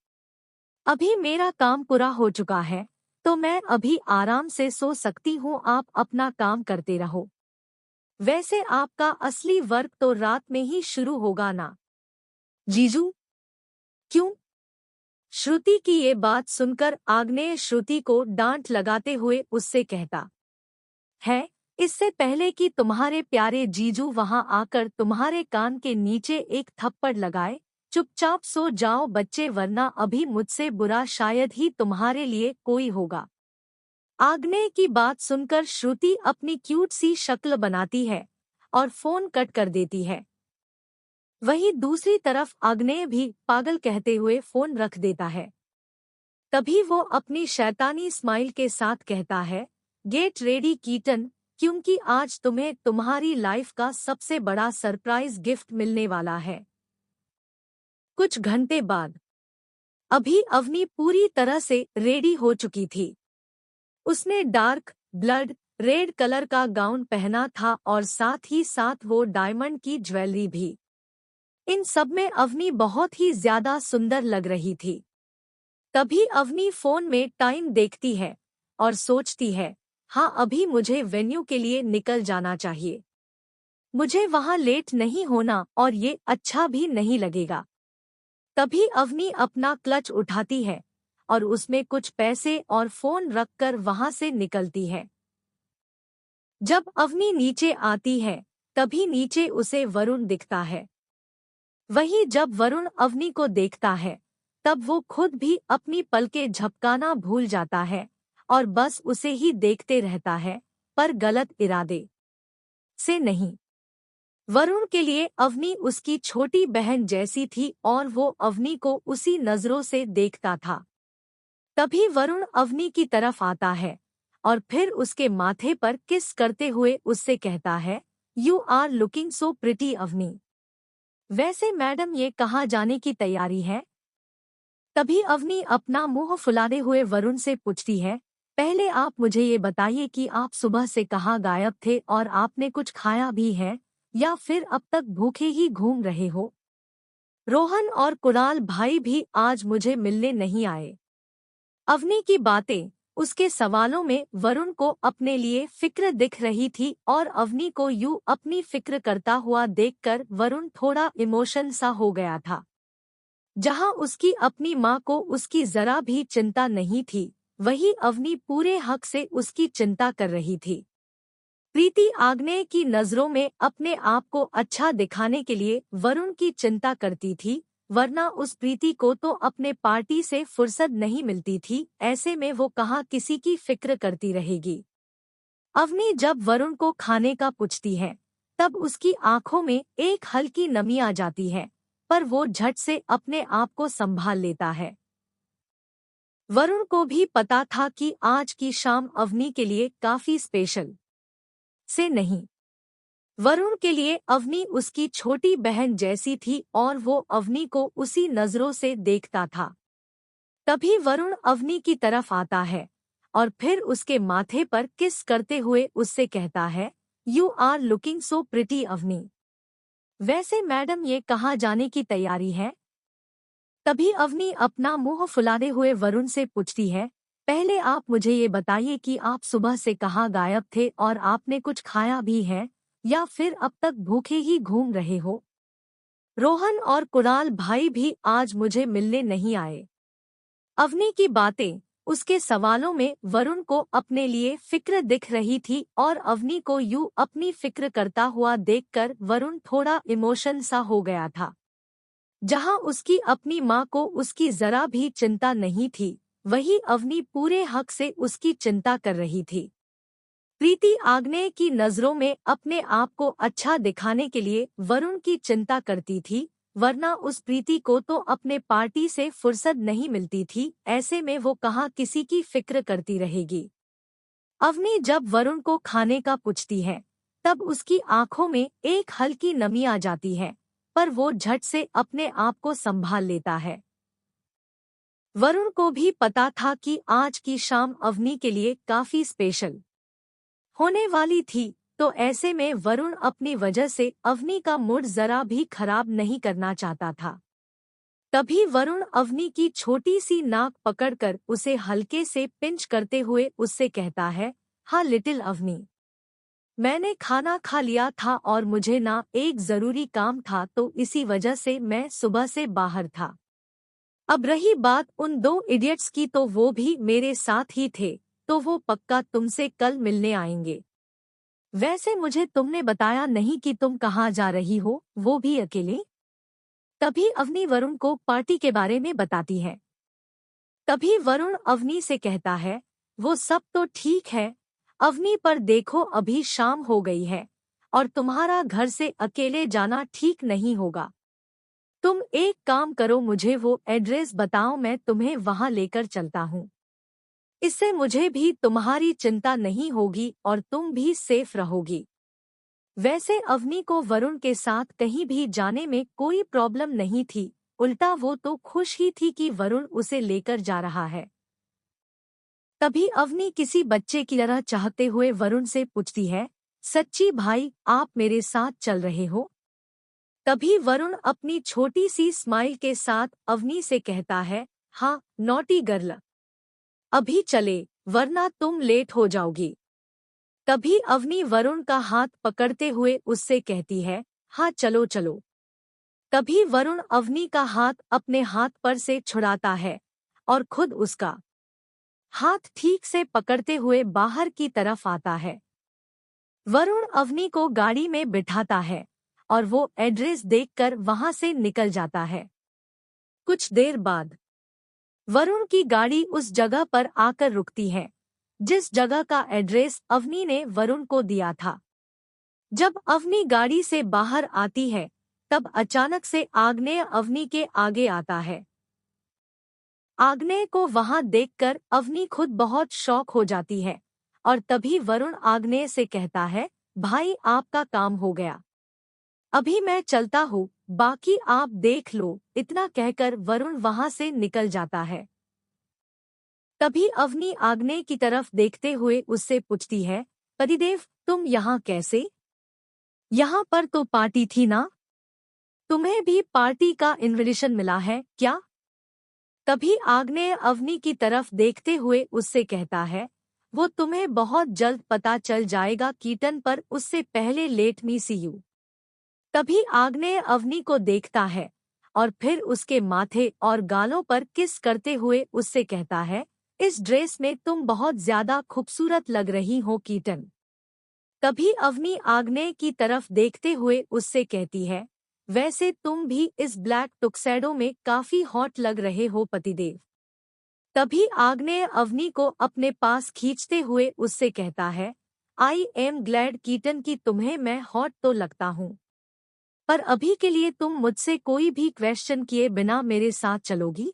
अभी मेरा काम पूरा हो चुका है तो मैं अभी आराम से सो सकती हूँ, आप अपना काम करते रहो। वैसे आपका असली वर्क तो रात में ही शुरू होगा ना जीजू? क्यों? श्रुति की ये बात सुनकर आग्नेय श्रुति को डांट लगाते हुए उससे कहता है, इससे पहले कि तुम्हारे प्यारे जीजू वहां आकर तुम्हारे कान के नीचे एक थप्पड़ लगाए, चुपचाप सो जाओ बच्चे, वरना अभी मुझसे बुरा शायद ही तुम्हारे लिए कोई होगा। आग्नेय की बात सुनकर श्रुति अपनी क्यूट सी शक्ल बनाती है और फोन कट कर देती है। वहीं दूसरी तरफ आग्नेय भी पागल कहते हुए फोन रख देता है। तभी वो अपनी शैतानी स्माइल के साथ कहता है, गेट रेडी कीटन, क्योंकि आज तुम्हें तुम्हारी लाइफ का सबसे बड़ा सरप्राइज गिफ्ट मिलने वाला है। कुछ घंटे बाद अभी अवनी पूरी तरह से रेडी हो चुकी थी। उसने डार्क ब्लड रेड कलर का गाउन पहना था और साथ ही साथ वो डायमंड की ज्वेलरी भी। इन सब में अवनी बहुत ही ज्यादा सुंदर लग रही थी। तभी अवनी फोन में टाइम देखती है और सोचती है, हाँ अभी मुझे वेन्यू के लिए निकल जाना चाहिए। मुझे वहाँ लेट नहीं होना और ये अच्छा भी नहीं लगेगा। तभी अवनी अपना क्लच उठाती है और उसमें कुछ पैसे और फोन रखकर वहाँ से निकलती है। जब अवनी नीचे आती है तभी नीचे उसे वरुण दिखता है। वहीं जब वरुण अवनी को देखता है तब वो खुद भी अपनी पलकें झपकाना भूल जाता है और बस उसे ही देखते रहता है, पर गलत इरादे से नहीं। वरुण के लिए अवनी उसकी छोटी बहन जैसी थी और वो अवनी को उसी नजरों से देखता था। तभी वरुण अवनी की तरफ आता है और फिर उसके माथे पर किस करते हुए उससे कहता है, you are looking so pretty Avni. वैसे मैडम ये कहाँ जाने की तैयारी है? तभी अवनी अपना मुंह फुलाते हुए वरुण से पूछती है, पहले आप मुझे ये बताइए कि आप सुबह से कहाँ गायब थे और आपने कुछ खाया भी है या फिर अब तक भूखे ही घूम रहे हो? रोहन और कुणाल भाई भी आज मुझे मिलने नहीं आए। अवनी की बातें, उसके सवालों में वरुण को अपने लिए फिक्र दिख रही थी और अवनी को यूं अपनी फिक्र करता हुआ देखकर वरुण थोड़ा इमोशन सा हो गया था। जहां उसकी अपनी माँ को उसकी जरा भी चिंता नहीं थी, वही अवनी पूरे हक से उसकी चिंता कर रही थी। प्रीति आग्नेय की नजरों में अपने आप को अच्छा दिखाने के लिए वरुण की चिंता करती थी, वरना उस प्रीति को तो अपने पार्टी से फुर्सत नहीं मिलती थी, ऐसे में वो कहाँ किसी की फिक्र करती रहेगी। अवनी जब वरुण को खाने का पूछती है तब उसकी आंखों में एक हल्की नमी आ जाती है, पर वो झट से अपने आप को संभाल लेता है। वरुण को भी पता था कि आज की शाम अवनी के लिए काफी स्पेशल से नहीं। वरुण के लिए अवनी उसकी छोटी बहन जैसी थी और वो अवनी को उसी नजरों से देखता था। तभी वरुण अवनी की तरफ आता है और फिर उसके माथे पर किस करते हुए उससे कहता है, you are looking so pretty Avni. वैसे मैडम ये कहाँ जाने की तैयारी है? तभी अवनी अपना मुंह फुलाते हुए वरुण से पूछती है, पहले आप मुझे ये बताइए कि आप सुबह से कहाँ गायब थे और आपने कुछ खाया भी है या फिर अब तक भूखे ही घूम रहे हो? रोहन और कुणाल भाई भी आज मुझे मिलने नहीं आए। अवनी की बातें, उसके सवालों में वरुण को अपने लिए फिक्र दिख रही थी और अवनी को यूं अपनी फिक्र करता हुआ देखकर वरुण थोड़ा इमोशन सा हो गया था। जहां उसकी अपनी माँ को उसकी जरा भी चिंता नहीं थी, वही अवनी पूरे हक से उसकी चिंता कर रही थी। प्रीति आग्नेय की नजरों में अपने आप को अच्छा दिखाने के लिए वरुण की चिंता करती थी, वरना उस प्रीति को तो अपने पार्टी से फुर्सत नहीं मिलती थी, ऐसे में वो कहाँ किसी की फिक्र करती रहेगी। अवनी जब वरुण को खाने का पूछती है तब उसकी आंखों में एक हल्की नमी आ जाती है, पर वो झट से अपने आप को संभाल लेता है। वरुण को भी पता था कि आज की शाम अवनी के लिए काफी स्पेशल होने वाली थी, तो ऐसे में वरुण अपनी वजह से अवनी का मूड जरा भी खराब नहीं करना चाहता था। तभी वरुण अवनी की छोटी सी नाक पकड़कर उसे हल्के से पिंच करते हुए उससे कहता है, हाँ लिटिल अवनी, मैंने खाना खा लिया था और मुझे ना एक जरूरी काम था, तो इसी वजह से मैं सुबह से बाहर था। अब रही बात उन दो इडियट्स की, तो वो भी मेरे साथ ही थे, तो वो पक्का तुमसे कल मिलने आएंगे। वैसे मुझे तुमने बताया नहीं कि तुम कहाँ जा रही हो, वो भी अकेले? तभी अवनी वरुण को पार्टी के बारे में बताती है। तभी वरुण अवनी से कहता है, वो सब तो ठीक है अवनी, पर देखो अभी शाम हो गई है और तुम्हारा घर से अकेले जाना ठीक नहीं होगा। तुम एक काम करो, मुझे वो एड्रेस बताओ, मैं तुम्हें वहां लेकर चलता हूँ। इससे मुझे भी तुम्हारी चिंता नहीं होगी और तुम भी सेफ रहोगी। वैसे अवनी को वरुण के साथ कहीं भी जाने में कोई प्रॉब्लम नहीं थी, उल्टा वो तो खुश ही थी कि वरुण उसे लेकर जा रहा है। तभी अवनी किसी बच्चे की तरह चाहते हुए वरुण से पूछती है, सच्ची भाई आप मेरे साथ चल रहे हो? तभी वरुण अपनी छोटी सी स्माइल के साथ अवनी से कहता है, हाँ नॉटी गर्ल, अभी चले वरना तुम लेट हो जाओगी। तभी अवनी वरुण का हाथ पकड़ते हुए उससे कहती है, हाँ चलो चलो। तभी वरुण अवनी का हाथ अपने हाथ पर से छुड़ाता है और खुद उसका हाथ ठीक से पकड़ते हुए बाहर की तरफ आता है। वरुण अवनी को गाड़ी में बिठाता है और वो एड्रेस देखकर वहां से निकल जाता है। कुछ देर बाद वरुण की गाड़ी उस जगह पर आकर रुकती है जिस जगह का एड्रेस अवनी ने वरुण को दिया था। जब अवनी गाड़ी से बाहर आती है तब अचानक से आग्नेय अवनी के आगे आता है। आग्नेय को वहां देखकर अवनी खुद बहुत शॉक हो जाती है और तभी वरुण आग्नेय से कहता है, भाई आपका काम हो गया, अभी मैं चलता हूँ, बाकी आप देख लो। इतना कहकर वरुण वहां से निकल जाता है। तभी अवनी आग्नेय की तरफ देखते हुए उससे पूछती है, पतिदेव तुम यहाँ कैसे? यहाँ पर तो पार्टी थी ना, तुम्हें भी पार्टी का इनविटेशन मिला है क्या? तभी आग्नेय अवनी की तरफ देखते हुए उससे कहता है, वो तुम्हें बहुत जल्द पता चल जाएगा कीटन, पर उससे पहले लेट मी सी यू। तभी आग्नेय अवनी को देखता है और फिर उसके माथे और गालों पर किस करते हुए उससे कहता है, इस ड्रेस में तुम बहुत ज्यादा खूबसूरत लग रही हो कीटन। तभी अवनी आग्नेय की तरफ देखते हुए उससे कहती है, वैसे तुम भी इस ब्लैक टुक्सेडो में काफी हॉट लग रहे हो पतिदेव। तभी आग्नेय अवनी को अपने पास खींचते हुए उससे कहता है, आई एम ग्लैड कीटन कि तुम्हें मैं हॉट तो लगता हूँ, पर अभी के लिए तुम मुझसे कोई भी क्वेश्चन किए बिना मेरे साथ चलोगी?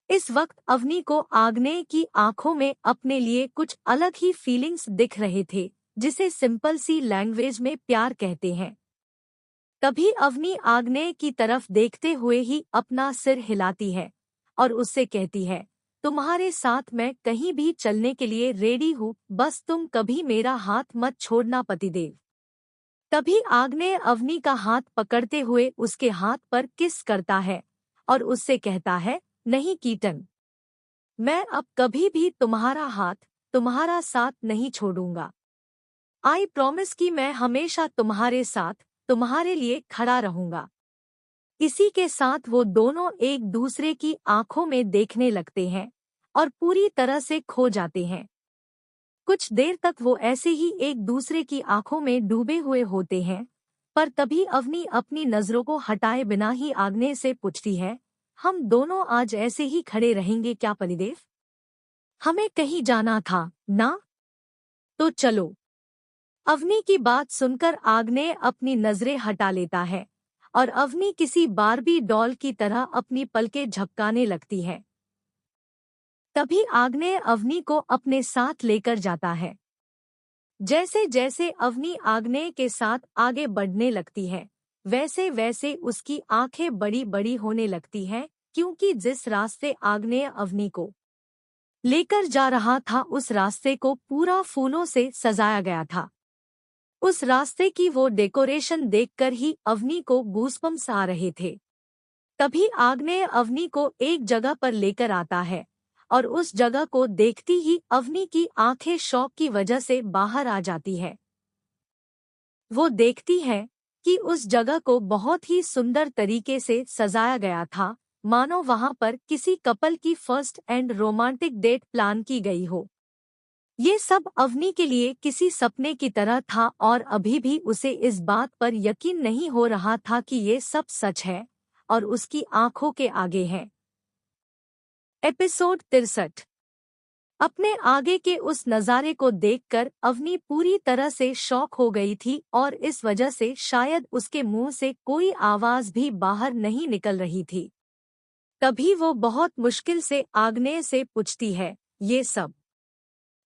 इस वक्त अवनी को आग्नेय की आंखों में अपने लिए कुछ अलग ही फीलिंग्स दिख रहे थे, जिसे सिंपल सी लैंग्वेज में प्यार कहते हैं। तभी अवनी आग्नेय की तरफ देखते हुए ही अपना सिर हिलाती है और उससे कहती है, तुम्हारे साथ मैं कहीं भी चलने के लिए रेडी हूँ, बस तुम कभी मेरा हाथ मत छोड़ना पतिदेव। तभी आग्नेय अवनी का हाथ पकड़ते हुए उसके हाथ पर किस करता है और उससे कहता है, नहीं कीटन, मैं अब कभी भी तुम्हारा हाथ, तुम्हारा साथ नहीं छोड़ूंगा। आई प्रॉमिस कि मैं हमेशा तुम्हारे साथ, तुम्हारे लिए खड़ा रहूंगा। इसी के साथ वो दोनों एक दूसरे की आंखों में देखने लगते हैं और पूरी तरह से खो जाते हैं। कुछ देर तक वो ऐसे ही एक दूसरे की आंखों में डूबे हुए होते हैं, पर तभी अवनी अपनी नजरों को हटाए बिना ही आग्नेय से पूछती है, हम दोनों आज ऐसे ही खड़े रहेंगे क्या पतिदेव? हमें कहीं जाना था ना? तो चलो। अवनी की बात सुनकर आग्नेय अपनी नजरें हटा लेता है और अवनी किसी बारबी डॉल की तरह अपनी पलकें झपकाने लगती है। तभी आग्नेय अवनी को अपने साथ लेकर जाता है। जैसे जैसे अवनी आग्नेय के साथ आगे बढ़ने लगती है, वैसे वैसे उसकी आंखें बड़ी बड़ी होने लगती हैं, क्योंकि जिस रास्ते आग्नेय अवनी को लेकर जा रहा था उस रास्ते को पूरा फूलों से सजाया गया था। उस रास्ते की वो डेकोरेशन देखकर ही अवनी को गूज़बम्स आ रहे थे। तभी आग्नेय अवनी को एक जगह पर लेकर आता है और उस जगह को देखती ही अवनी की आंखें शौक की वजह से बाहर आ जाती है। वो देखती है कि उस जगह को बहुत ही सुंदर तरीके से सजाया गया था, मानो वहां पर किसी कपल की first and romantic date plan की गई हो। ये सब अवनी के लिए किसी सपने की तरह था और अभी भी उसे इस बात पर यकीन नहीं हो रहा था कि ये सब सच है और उसकी आंखों के आगे है। एपिसोड 63। अपने आगे के उस नज़ारे को देखकर अवनी पूरी तरह से शॉक हो गई थी और इस वजह से शायद उसके मुंह से कोई आवाज भी बाहर नहीं निकल रही थी। तभी वो बहुत मुश्किल से आग्नेय से पूछती है, ये सब?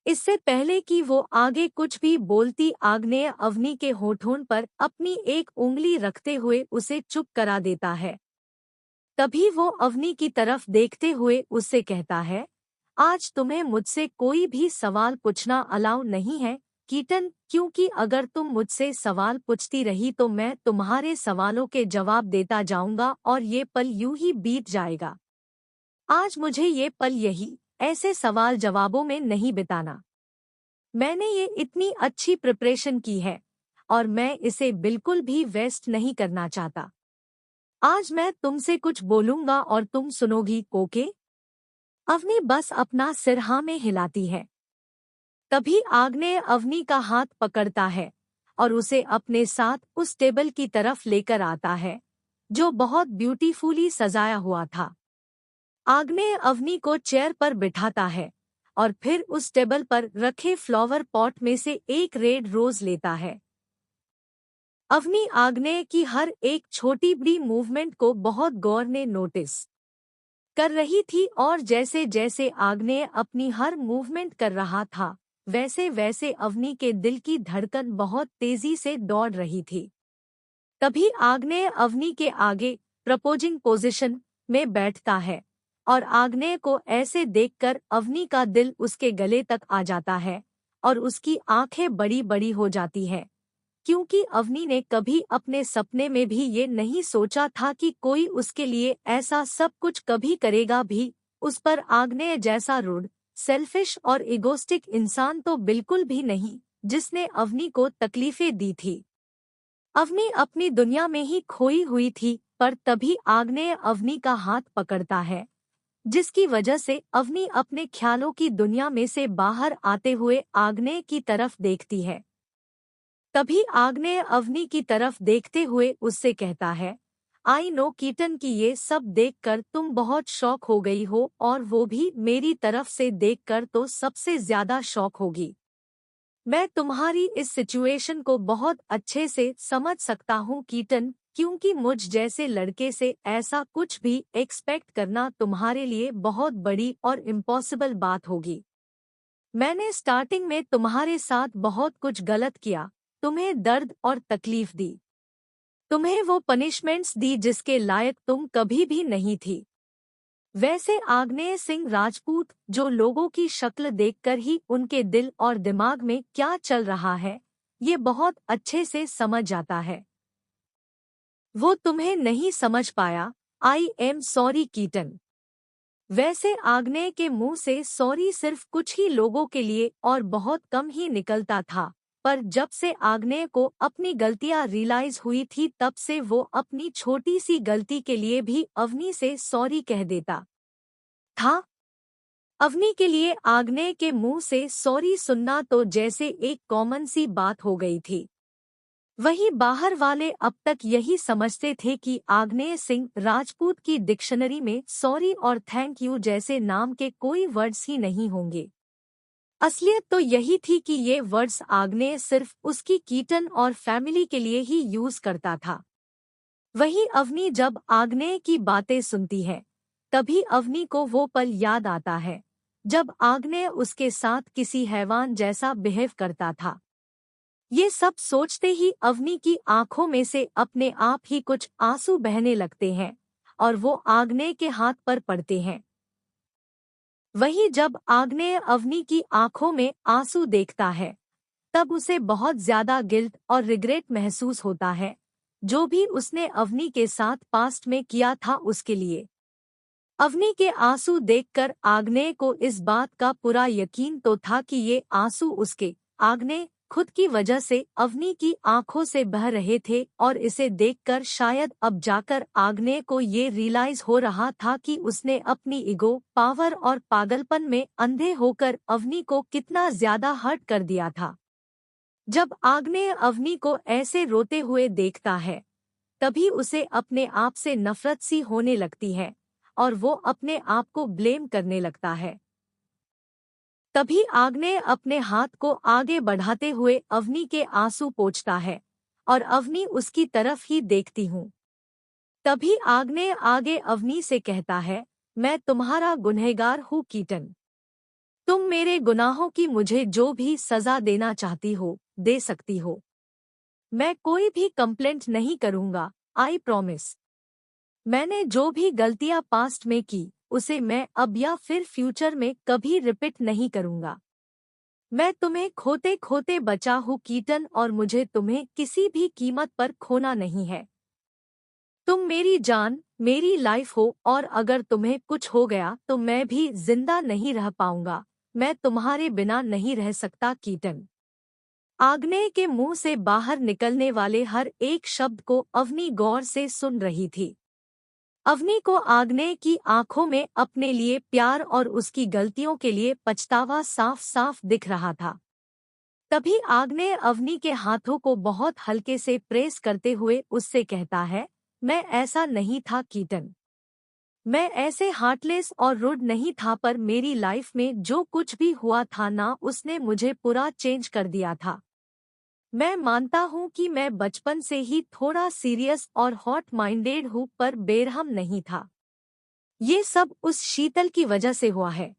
इससे पहले कि वो आगे कुछ भी बोलती, आग्नेय अवनी के होठों पर अपनी एक उंगली रखते हुए उसे चुप करा देता है। तभी वो अवनी की तरफ देखते हुए उससे कहता है, आज तुम्हें मुझसे कोई भी सवाल पूछना अलाउ नहीं है कीटन, क्योंकि अगर तुम मुझसे सवाल पूछती रही तो मैं तुम्हारे सवालों के जवाब देता जाऊंगा और ये पल यूं ही बीत जाएगा। आज मुझे ये पल यही ऐसे सवाल जवाबों में नहीं बिताना। मैंने ये इतनी अच्छी प्रिपरेशन की है और मैं इसे बिल्कुल भी वेस्ट नहीं करना चाहता। आज मैं तुमसे कुछ बोलूंगा और तुम सुनोगी, ओके? अवनी बस अपना सिर हाँ में हिलाती है। तभी आग्नेय अवनी का हाथ पकड़ता है और उसे अपने साथ उस टेबल की तरफ लेकर आता है जो बहुत ब्यूटीफुली सजाया हुआ था। आग्नेय अवनी को चेयर पर बिठाता है और फिर उस टेबल पर रखे फ्लावर पॉट में से एक रेड रोज लेता है। अवनी आग्नेय की हर एक छोटी बड़ी मूवमेंट को बहुत गौर ने नोटिस कर रही थी और जैसे जैसे आग्नेय अपनी हर मूवमेंट कर रहा था वैसे वैसे अवनी के दिल की धड़कन बहुत तेजी से दौड़ रही थी। तभी आग्नेय अवनी के आगे प्रपोजिंग पोजीशन में बैठता है और आग्नेय को ऐसे देखकर अवनी का दिल उसके गले तक आ जाता है और उसकी आंखें बड़ी बड़ी हो जाती है, क्योंकि अवनी ने कभी अपने सपने में भी ये नहीं सोचा था कि कोई उसके लिए ऐसा सब कुछ कभी करेगा भी। उस पर आग्नेय जैसा रूड, सेल्फिश और इगोस्टिक इंसान तो बिल्कुल भी नहीं जिसने अवनी को तकलीफें दी थी। अवनी अपनी दुनिया में ही खोई हुई थी, पर तभी आग्नेय अवनी का हाथ पकड़ता है जिसकी वजह से अवनी अपने ख्यालों की दुनिया में से बाहर आते हुए आग्नेय की तरफ देखती है। तभी आग्नेय अवनी की तरफ देखते हुए उससे कहता है, आई नो कीटन कि ये सब देखकर तुम बहुत शौक हो गई हो और वो भी मेरी तरफ से देखकर तो सबसे ज्यादा शौक होगी। मैं तुम्हारी इस सिचुएशन को बहुत अच्छे से समझ सकता हूँ कीटन, क्योंकि मुझ जैसे लड़के से ऐसा कुछ भी एक्सपेक्ट करना तुम्हारे लिए बहुत बड़ी और इम्पॉसिबल बात होगी। मैंने स्टार्टिंग में तुम्हारे साथ बहुत कुछ गलत किया, तुम्हें दर्द और तकलीफ दी, तुम्हें वो पनिशमेंट्स दी जिसके लायक तुम कभी भी नहीं थी। वैसे आग्नेय सिंह राजपूत जो लोगों की शक्ल देखकर ही उनके दिल और दिमाग में क्या चल रहा है ये बहुत अच्छे से समझ जाता है। वो तुम्हें नहीं समझ पाया। I am sorry Keaton. वैसे आग्नेय के मुंह से सॉरी सिर्फ कुछ ही लोगों के लिए और बहुत कम ही निकलता था, पर जब से आग्नेय को अपनी गलतियां रियलाइज हुई थी तब से वो अपनी छोटी सी गलती के लिए भी अवनी से सॉरी कह देता था। अवनी के लिए आग्नेय के मुंह से सॉरी सुनना तो जैसे एक कॉमन सी बात हो गई थी। वहीं बाहर वाले अब तक यही समझते थे कि आग्नेय सिंह राजपूत की डिक्शनरी में सॉरी और थैंक यू जैसे नाम के कोई वर्ड्स ही नहीं होंगे। असलियत तो यही थी कि ये वर्ड्स आग्नेय सिर्फ उसकी कीटन और फैमिली के लिए ही यूज करता था। वहीं अवनी जब आग्नेय की बातें सुनती है तभी अवनी को वो पल याद आता है जब आग्नेय उसके साथ किसी हैवान जैसा बिहेव करता था। ये सब सोचते ही अवनी की आंखों में से अपने आप ही कुछ आंसू बहने लगते हैं और वो आग्नेय के हाथ पर पड़ते हैं। वहीं जब आग्नेय अवनी की आंखों में आंसू देखता है तब उसे बहुत ज्यादा गिल्ट और रिग्रेट महसूस होता है जो भी उसने अवनी के साथ पास्ट में किया था उसके लिए। अवनी के आंसू देखकर आग्नेय को इस बात का पूरा यकीन तो था कि ये आंसू उसके आग्नेय खुद की वजह से अवनी की आंखों से बह रहे थे और इसे देखकर शायद अब जाकर आग्नेय को ये रियलाइज हो रहा था कि उसने अपनी ईगो, पावर और पागलपन में अंधे होकर अवनी को कितना ज्यादा हर्ट कर दिया था। जब आग्नेय अवनी को ऐसे रोते हुए देखता है तभी उसे अपने आप से नफरत सी होने लगती है और वो अपने आप को ब्लेम करने लगता है। तभी आग्नेय अपने हाथ को आगे बढ़ाते हुए अवनी के आंसू पोंछता है और अवनी उसकी तरफ ही देखती हूँ। तभी आग्नेय आगे अवनी से कहता है, मैं तुम्हारा गुनहगार हूँ कीटन। तुम मेरे गुनाहों की मुझे जो भी सजा देना चाहती हो दे सकती हो। मैं कोई भी कंप्लेंट नहीं करूँगा, आई प्रॉमिस। मैंने जो भी गलतियाँ पास्ट में की उसे मैं अब या फिर फ्यूचर में कभी रिपीट नहीं करूँगा। मैं तुम्हें खोते खोते बचा हूँ कीटन और मुझे तुम्हें किसी भी कीमत पर खोना नहीं है। तुम मेरी जान, मेरी लाइफ हो और अगर तुम्हें कुछ हो गया तो मैं भी जिंदा नहीं रह पाऊंगा। मैं तुम्हारे बिना नहीं रह सकता कीटन। आग्नेय के मुंह से बाहर निकलने वाले हर एक शब्द को अवनी गौर से सुन रही थी। अवनी को आग्नेय की आंखों में अपने लिए प्यार और उसकी गलतियों के लिए पछतावा साफ साफ दिख रहा था। तभी आग्नेय अवनी के हाथों को बहुत हल्के से प्रेस करते हुए उससे कहता है, मैं ऐसा नहीं था कीटन। मैं ऐसे हार्टलेस और रुड नहीं था, पर मेरी लाइफ में जो कुछ भी हुआ था ना, उसने मुझे पूरा चेंज कर दिया था। मैं मानता हूँ कि मैं बचपन से ही थोड़ा सीरियस और हॉट माइंडेड हूँ, पर बेरहम नहीं था। ये सब उस शीतल की वजह से हुआ है।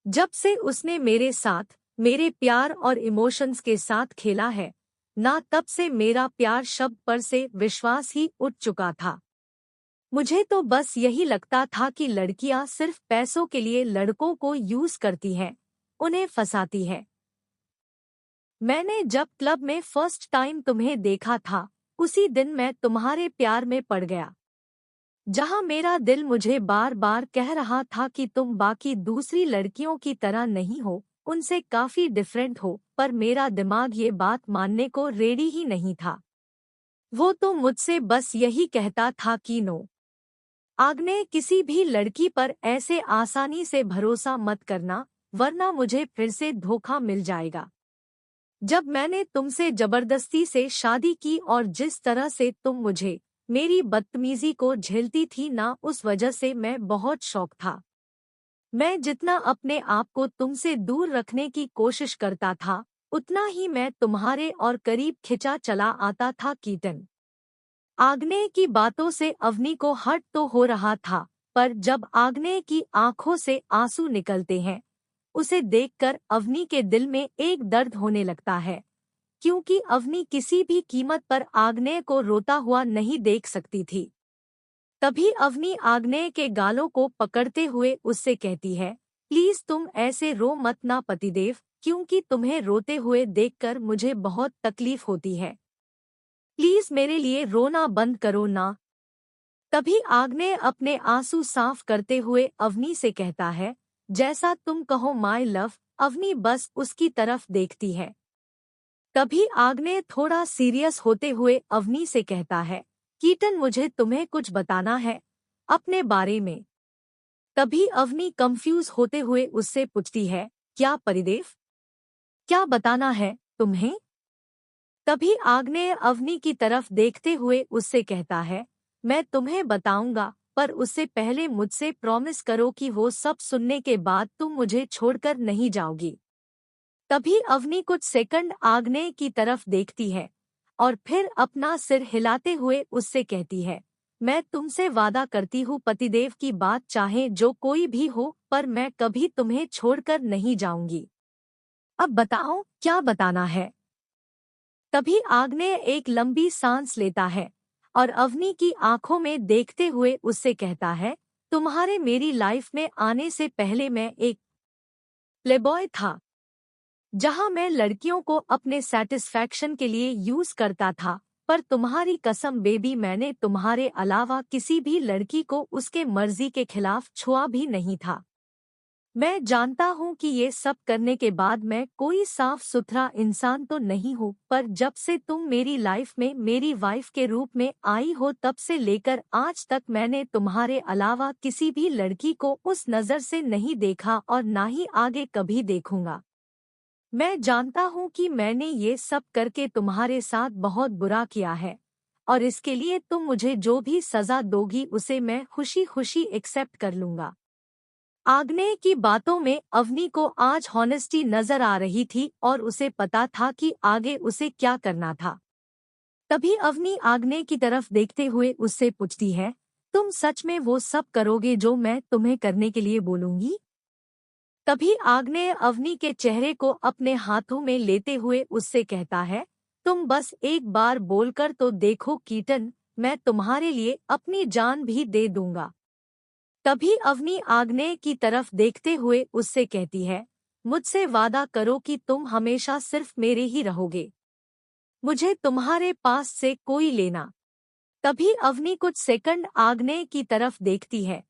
जब से उसने मेरे साथ, मेरे प्यार और इमोशंस के साथ खेला है ना, तब से मेरा प्यार शब्द पर से विश्वास ही उठ चुका था। मुझे तो बस यही लगता था कि लड़कियां सिर्फ पैसों के लिए लड़कों को यूज करती हैं, उन्हें फंसाती है। मैंने जब क्लब में फर्स्ट टाइम तुम्हें देखा था, उसी दिन मैं तुम्हारे प्यार में पड़ गया। जहां मेरा दिल मुझे बार बार कह रहा था कि तुम बाकी दूसरी लड़कियों की तरह नहीं हो, उनसे काफी डिफरेंट हो, पर मेरा दिमाग ये बात मानने को रेडी ही नहीं था। वो तो मुझसे बस यही कहता था कि नो आग्नेय, किसी भी लड़की पर ऐसे आसानी से भरोसा मत करना, वरना मुझे फिर से धोखा मिल जाएगा। जब मैंने तुमसे जबरदस्ती से शादी की और जिस तरह से तुम मुझे, मेरी बदतमीजी को झेलती थी ना, उस वजह से मैं बहुत शौक था। मैं जितना अपने आप को तुमसे दूर रखने की कोशिश करता था, उतना ही मैं तुम्हारे और करीब खिंचा चला आता था कीटन। आग्नेय की बातों से अवनी को हर्ट तो हो रहा था, पर जब आग्नेय की आंखों से आंसू निकलते हैं, उसे देखकर अवनी के दिल में एक दर्द होने लगता है, क्योंकि अवनी किसी भी कीमत पर आग्नेय को रोता हुआ नहीं देख सकती थी। तभी अवनी आग्नेय के गालों को पकड़ते हुए उससे कहती है, प्लीज तुम ऐसे रो मत ना पतिदेव, क्योंकि तुम्हें रोते हुए देखकर मुझे बहुत तकलीफ होती है। प्लीज मेरे लिए रोना बंद करो ना। तभी आग्नेय अपने आंसू साफ करते हुए अवनी से कहता है, जैसा तुम कहो माय लव। अवनी बस उसकी तरफ देखती है। तभी आग्नेय थोड़ा सीरियस होते हुए अवनी से कहता है, कीटन मुझे तुम्हें कुछ बताना है अपने बारे में। तभी अवनी कंफ्यूज होते हुए उससे पूछती है, क्या परिदेव, क्या बताना है तुम्हें? तभी आग्नेय अवनी की तरफ देखते हुए उससे कहता है, मैं तुम्हें बताऊंगा, पर उससे पहले मुझसे प्रॉमिस करो कि वो सब सुनने के बाद तुम मुझे छोड़कर नहीं जाओगी। तभी अवनी कुछ सेकंड आग्नेय की तरफ देखती है और फिर अपना सिर हिलाते हुए उससे कहती है, मैं तुमसे वादा करती हूँ पतिदेव की बात चाहे जो कोई भी हो, पर मैं कभी तुम्हें छोड़कर नहीं जाऊंगी। अब बताओ क्या बताना है? तभी आग्नेय एक लंबी सांस लेता है और अवनी की आंखों में देखते हुए उससे कहता है, तुम्हारे मेरी लाइफ में आने से पहले मैं एक प्लेबॉय था, जहां मैं लड़कियों को अपने सेटिस्फैक्शन के लिए यूज करता था, पर तुम्हारी कसम बेबी, मैंने तुम्हारे अलावा किसी भी लड़की को उसके मर्जी के खिलाफ छुआ भी नहीं था। मैं जानता हूँ कि ये सब करने के बाद मैं कोई साफ सुथरा इंसान तो नहीं हूँ, पर जब से तुम मेरी लाइफ में मेरी वाइफ के रूप में आई हो, तब से लेकर आज तक मैंने तुम्हारे अलावा किसी भी लड़की को उस नज़र से नहीं देखा और ना ही आगे कभी देखूंगा। मैं जानता हूँ कि मैंने ये सब करके तुम्हारे साथ बहुत बुरा किया है, और इसके लिए तुम मुझे जो भी सजा दोगी उसे मैं खुशी खुशी एक्सेप्ट कर लूंगा। आग्नेय की बातों में अवनी को आज हॉनेस्टी नजर आ रही थी और उसे पता था कि आगे उसे क्या करना था। तभी अवनी आग्नेय की तरफ देखते हुए उससे पूछती है, तुम सच में वो सब करोगे जो मैं तुम्हें करने के लिए बोलूंगी? तभी आग्नेय अवनी के चेहरे को अपने हाथों में लेते हुए उससे कहता है, तुम बस एक बार बोलकर तो देखो कीटन, मैं तुम्हारे लिए अपनी जान भी दे दूंगा। तभी अवनी आग्नेय की तरफ देखते हुए उससे कहती है, मुझसे वादा करो कि तुम हमेशा सिर्फ मेरे ही रहोगे, मुझे तुम्हारे पास से कोई लेना। तभी अवनी कुछ सेकंड आग्नेय की तरफ देखती है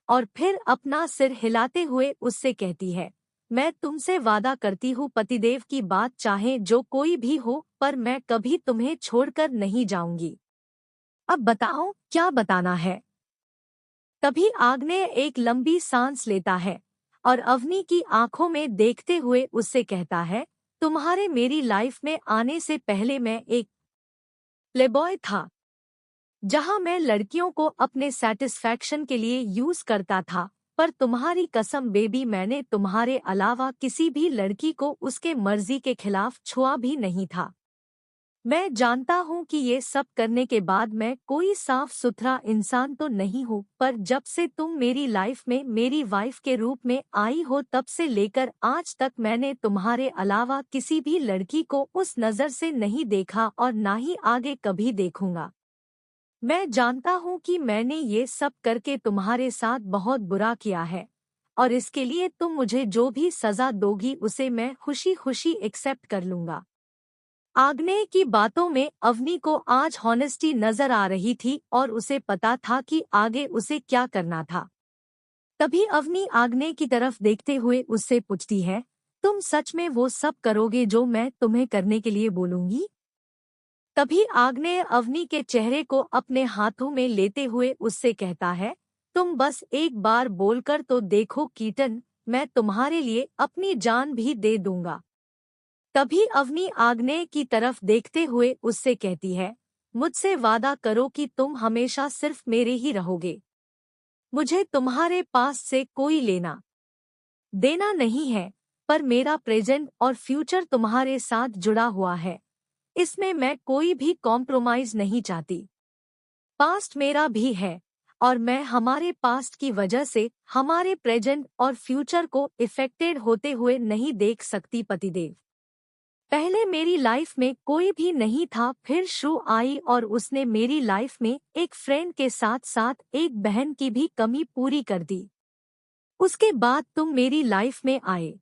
और फिर अपना सिर हिलाते हुए उससे कहती है, मैं तुमसे वादा करती हूँ पतिदेव की बात चाहे जो कोई भी हो, पर मैं कभी तुम्हें छोड़कर नहीं जाऊंगी। अब बताओ क्या बताना है। तभी आग्नेय एक लंबी सांस लेता है और अवनी की आंखों में देखते हुए उससे कहता है, तुम्हारे मेरी लाइफ में आने से पहले मैं एक प्लेबॉय था, जहां मैं लड़कियों को अपने सेटिस्फैक्शन के लिए यूज करता था। पर तुम्हारी कसम बेबी, मैंने तुम्हारे अलावा किसी भी लड़की को उसके मर्जी के खिलाफ छुआ भी नहीं था। मैं जानता हूँ कि ये सब करने के बाद मैं कोई साफ सुथरा इंसान तो नहीं हूँ, पर जब से तुम मेरी लाइफ में मेरी वाइफ के रूप में आई हो तब से लेकर आज तक मैंने तुम्हारे अलावा किसी भी लड़की को उस नज़र से नहीं देखा और ना ही आगे कभी देखूंगा। मैं जानता हूँ कि मैंने ये सब करके तुम्हारे साथ बहुत बुरा किया है, और इसके लिए तुम मुझे जो भी सजा दोगी उसे मैं खुशी खुशी एक्सेप्ट कर लूंगा। आग्नेय की बातों में अवनी को आज हॉनेस्टी नजर आ रही थी और उसे पता था कि आगे उसे क्या करना था। तभी अवनी आग्नेय की तरफ देखते हुए उससे पूछती है, तुम सच में वो सब करोगे जो मैं तुम्हें करने के लिए बोलूंगी? तभी आग्नेय अवनी के चेहरे को अपने हाथों में लेते हुए उससे कहता है, तुम बस एक बार बोलकर तो देखो कीटन, मैं तुम्हारे लिए अपनी जान भी दे दूंगा। तभी अवनी आग्नेय की तरफ देखते हुए उससे कहती है, मुझसे वादा करो कि तुम हमेशा सिर्फ मेरे ही रहोगे। मुझे तुम्हारे पास से कोई लेना देना नहीं है, पर मेरा प्रेजेंट और फ्यूचर तुम्हारे साथ जुड़ा हुआ है। इसमें मैं कोई भी कॉम्प्रोमाइज नहीं चाहती। पास्ट मेरा भी है और मैं हमारे पास्ट की वजह से हमारे प्रेजेंट और फ्यूचर को इफेक्टेड होते हुए नहीं देख सकती पतिदेव। पहले मेरी लाइफ में कोई भी नहीं था, फिर शू आई और उसने मेरी लाइफ में एक फ्रेंड के साथ साथ एक बहन की भी कमी पूरी कर दी। उसके बाद तुम मेरी लाइफ में आए।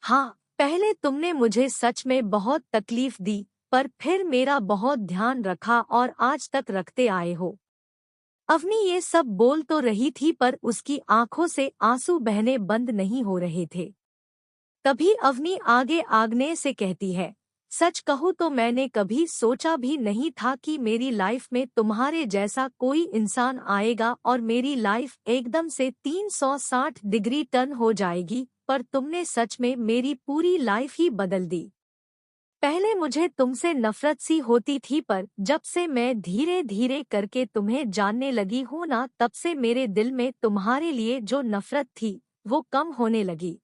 हाँ, पहले तुमने मुझे सच में बहुत तकलीफ दी, पर फिर मेरा बहुत ध्यान रखा और आज तक रखते आए हो। अवनी ये सब बोल तो रही थी पर उसकी आंखों से आंसू बहने बंद नहीं हो रहे थे। तभी अवनी आगे आग्नेय से कहती है, सच कहूँ तो मैंने कभी सोचा भी नहीं था कि मेरी लाइफ में तुम्हारे जैसा कोई इंसान आएगा और मेरी लाइफ एकदम से 360 डिग्री टर्न हो जाएगी, पर तुमने सच में मेरी पूरी लाइफ ही बदल दी। पहले मुझे तुमसे नफरत सी होती थी, पर जब से मैं धीरे धीरे करके तुम्हें जानने लगी हूँ ना, तब से मेरे दिल में तुम्हारे लिए जो नफरत थी वो कम होने लगी।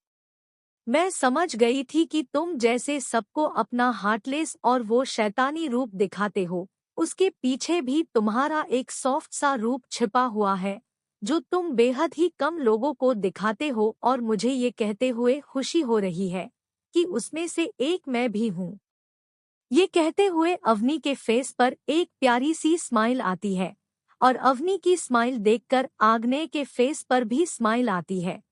मैं समझ गई थी कि तुम जैसे सबको अपना हार्टलेस और वो शैतानी रूप दिखाते हो, उसके पीछे भी तुम्हारा एक सॉफ्ट सा रूप छिपा हुआ है, जो तुम बेहद ही कम लोगों को दिखाते हो, और मुझे ये कहते हुए खुशी हो रही है कि उसमें से एक मैं भी हूँ। ये कहते हुए अवनी के फेस पर एक प्यारी सी स्माइल आती है, और अवनी की स्माइल देखकर आग्नेय के फेस पर भी स्माइल आती है।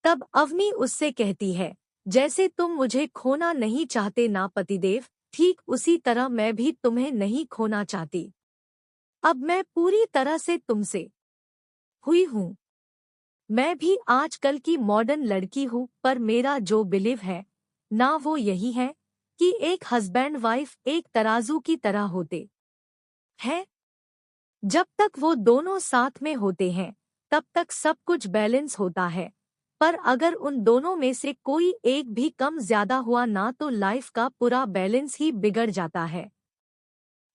तब अवनी उससे कहती है, जैसे तुम मुझे खोना नहीं चाहते ना पतिदेव, ठीक उसी तरह मैं भी तुम्हें नहीं खोना चाहती। अब मैं पूरी तरह से तुमसे हुई हूँ। मैं भी आजकल की मॉडर्न लड़की हूँ, पर मेरा जो बिलीव है ना वो यही है कि एक हस्बैंड वाइफ एक तराजू की तरह होते हैं। जब तक वो दोनों साथ में होते हैं तब तक सब कुछ बैलेंस होता है, पर अगर उन दोनों में से कोई एक भी कम ज्यादा हुआ ना तो लाइफ का पूरा बैलेंस ही बिगड़ जाता है।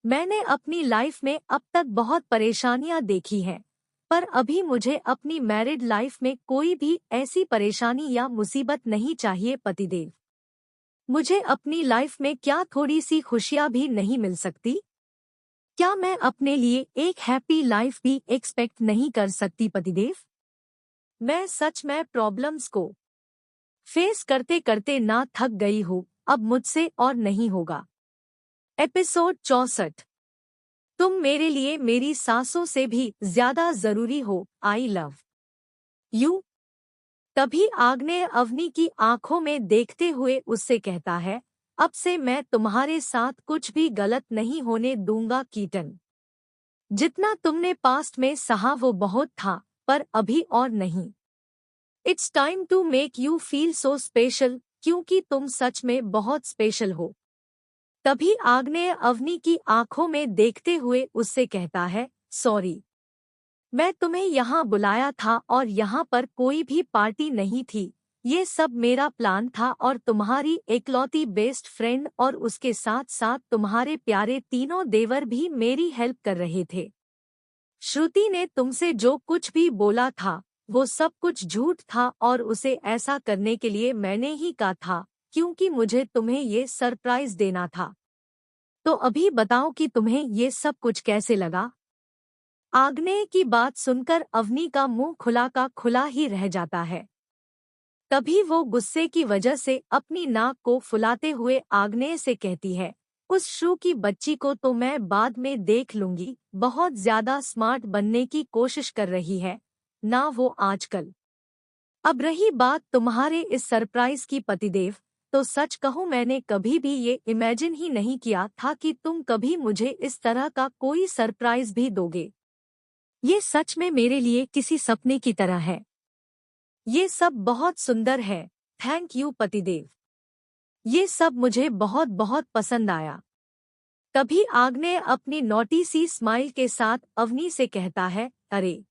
मैंने अपनी लाइफ में अब तक बहुत परेशानियां देखी हैं, पर अभी मुझे अपनी मैरिड लाइफ में कोई भी ऐसी परेशानी या मुसीबत नहीं चाहिए पतिदेव। मुझे अपनी लाइफ में क्या थोड़ी सी खुशियां भी नहीं मिल सकती? क्या मैं अपने लिए एक हैप्पी लाइफ भी एक्सपेक्ट नहीं कर सकती पतिदेव? मैं सच में प्रॉब्लम्स को फेस करते करते ना थक गई हूँ, अब मुझसे और नहीं होगा। एपिसोड 64। तुम मेरे लिए मेरी सांसों से भी ज्यादा जरूरी हो, आई लव यू। तभी आग्नेय अवनी की आंखों में देखते हुए उससे कहता है, अब से मैं तुम्हारे साथ कुछ भी गलत नहीं होने दूंगा कीटन। जितना तुमने पास्ट में सहा वो बहुत था, पर अभी और नहीं। It's time to make you feel so special, क्योंकि तुम सच में बहुत स्पेशल हो। तभी आग्नेय अवनी की आंखों में देखते हुए उससे कहता है, सॉरी, मैं तुम्हें यहाँ बुलाया था और यहाँ पर कोई भी पार्टी नहीं थी। ये सब मेरा प्लान था और तुम्हारी एकलौती बेस्ट फ्रेंड और उसके साथ साथ तुम्हारे प्यारे तीनों देवर भी मेरी हेल्प कर रहे थे। श्रुति ने तुमसे जो कुछ भी बोला था वो सब कुछ झूठ था और उसे ऐसा करने के लिए मैंने ही कहा था, क्योंकि मुझे तुम्हें ये सरप्राइज देना था। तो अभी बताओ कि तुम्हें ये सब कुछ कैसे लगा? आग्नेय की बात सुनकर अवनी का मुंह खुला का खुला ही रह जाता है। तभी वो गुस्से की वजह से अपनी नाक को फुलाते हुए आग्नेय से कहती है, उस शू की बच्ची को तो मैं बाद में देख लूंगी, बहुत ज्यादा स्मार्ट बनने की कोशिश कर रही है ना वो आजकल। अब रही बात तुम्हारे इस सरप्राइज की पतिदेव, तो सच कहूं मैंने कभी भी ये इमेजिन ही नहीं किया था कि तुम कभी मुझे इस तरह का कोई सरप्राइज भी दोगे। ये सच में मेरे लिए किसी सपने की तरह है। ये सब बहुत सुंदर है। थैंक यू पतिदेव। ये सब मुझे बहुत बहुत पसंद आया। तभी आग्नेय अपनी नोटी सी स्माइल के साथ अवनी से कहता है, अरे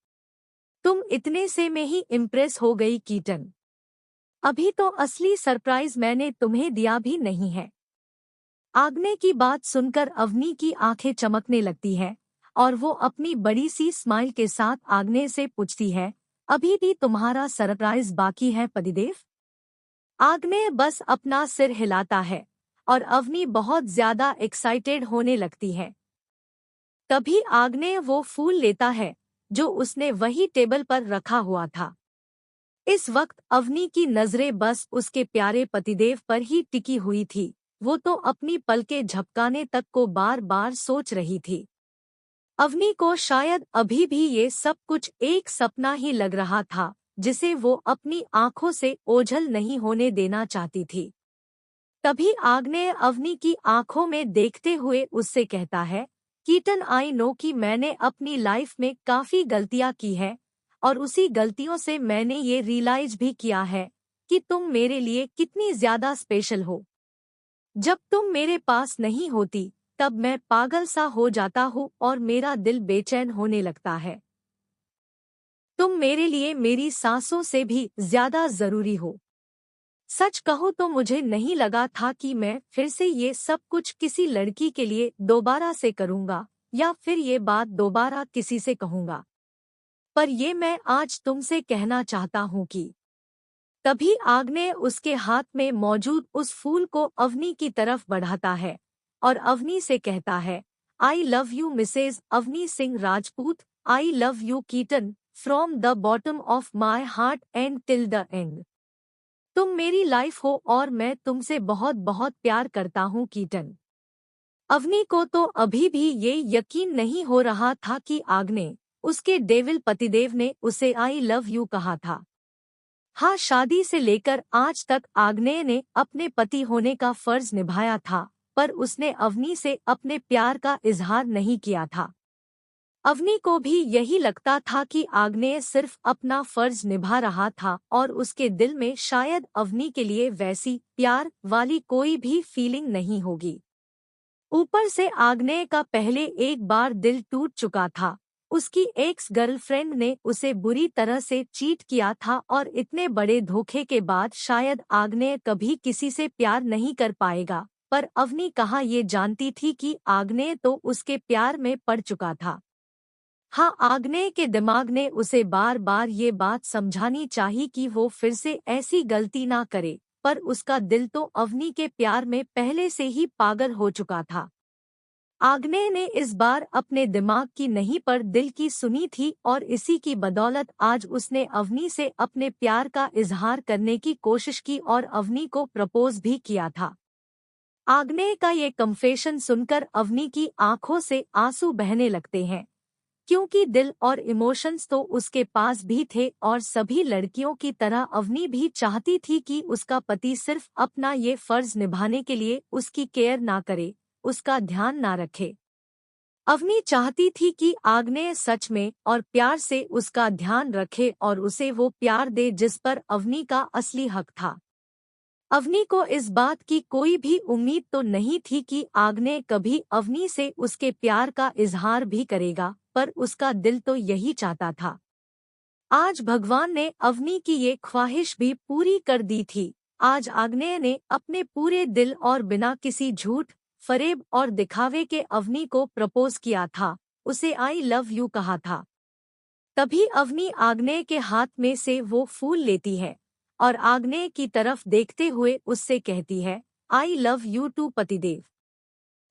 तुम इतने से में ही इम्प्रेस हो गई कीटन। अभी तो असली सरप्राइज मैंने तुम्हें दिया भी नहीं है। आग्नेय की बात सुनकर अवनी की आंखें चमकने लगती है और वो अपनी बड़ी सी स्माइल के साथ आग्नेय से पूछती है, अभी भी तुम्हारा सरप्राइज बाकी है पतिदेव? आग्नेय बस अपना सिर हिलाता है और अवनी बहुत ज्यादा एक्साइटेड होने लगती है। तभी आग्नेय वो फूल लेता है जो उसने वही टेबल पर रखा हुआ था। इस वक्त अवनी की नजरें बस उसके प्यारे पतिदेव पर ही टिकी हुई थी। वो तो अपनी पलकें झपकाने तक को बार बार सोच रही थी। अवनी को शायद अभी भी ये सब कुछ एक सपना ही लग रहा था, जिसे वो अपनी आंखों से ओझल नहीं होने देना चाहती थी। तभी आग्नेय अवनी की आंखों में देखते हुए उससे कहता है, कीटन, आई नो कि मैंने अपनी लाइफ में काफी गलतियां की है और उसी गलतियों से मैंने ये रियलाइज भी किया है कि तुम मेरे लिए कितनी ज्यादा स्पेशल हो। जब तुम मेरे पास नहीं होती तब मैं पागल सा हो जाता हूँ और मेरा दिल बेचैन होने लगता है। तुम मेरे लिए मेरी सांसों से भी ज्यादा जरूरी हो। सच कहूँ तो मुझे नहीं लगा था कि मैं फिर से ये सब कुछ किसी लड़की के लिए दोबारा से करूँगा या फिर ये बात दोबारा किसी से कहूँगा, पर ये मैं आज तुमसे कहना चाहता हूँ कि। तभी आग्नेय उसके हाथ में मौजूद उस फूल को अवनी की तरफ बढ़ाता है और अवनी से कहता है, I love you Mrs Avni Singh Rajput, I love you Keaton, from the bottom of my heart and till the end. तुम मेरी लाइफ हो और मैं तुमसे बहुत बहुत प्यार करता हूँ कीटन। अवनी को तो अभी भी ये यकीन नहीं हो रहा था कि आग्नेय, उसके डेविल पतिदेव ने उसे आई लव यू कहा था। हाँ, शादी से लेकर आज तक आग्नेय ने अपने पति होने का फर्ज निभाया था, पर उसने अवनी से अपने प्यार का इजहार नहीं किया था। अवनी को भी यही लगता था कि आग्नेय सिर्फ अपना फर्ज निभा रहा था और उसके दिल में शायद अवनी के लिए वैसी प्यार वाली कोई भी फीलिंग नहीं होगी। ऊपर से आग्नेय का पहले एक बार दिल टूट चुका था। उसकी एक्स गर्लफ्रेंड ने उसे बुरी तरह से चीट किया था और इतने बड़े धोखे के बाद शायद आग्नेय कभी किसी से प्यार नहीं कर पाएगा, पर अवनी कहाँ ये जानती थी कि आग्नेय तो उसके प्यार में पड़ चुका था। हाँ, आग्नेय के दिमाग ने उसे बार बार ये बात समझानी चाहिए कि वो फिर से ऐसी गलती ना करे, पर उसका दिल तो अवनी के प्यार में पहले से ही पागल हो चुका था। आग्नेय ने इस बार अपने दिमाग की नहीं पर दिल की सुनी थी और इसी की बदौलत आज उसने अवनी से अपने प्यार का इजहार करने की कोशिश की और अवनी को प्रपोज भी किया था। आग्नेय का ये कन्फेशन सुनकर अवनी की आंखों से आंसू बहने लगते हैं, क्योंकि दिल और इमोशंस तो उसके पास भी थे और सभी लड़कियों की तरह अवनी भी चाहती थी कि उसका पति सिर्फ अपना ये फर्ज निभाने के लिए उसकी केयर ना करे, उसका ध्यान ना रखे। अवनी चाहती थी कि आग्नेय सच में और प्यार से उसका ध्यान रखे और उसे वो प्यार दे जिस पर अवनी का असली हक था। अवनी को इस बात की कोई भी उम्मीद तो नहीं थी कि आग्नेय कभी अवनी से उसके प्यार का इजहार भी करेगा, पर उसका दिल तो यही चाहता था। आज भगवान ने अवनी की ये ख्वाहिश भी पूरी कर दी थी। आज आग्नेय ने अपने पूरे दिल और बिना किसी झूठ, फरेब और दिखावे के अवनी को प्रपोज किया था, उसे आई लव यू कहा था। तभी अवनी आग्नेय के हाथ में से वो फूल लेती है और आग्नेय की तरफ देखते हुए उससे कहती है, आई लव यू टू पतिदेव।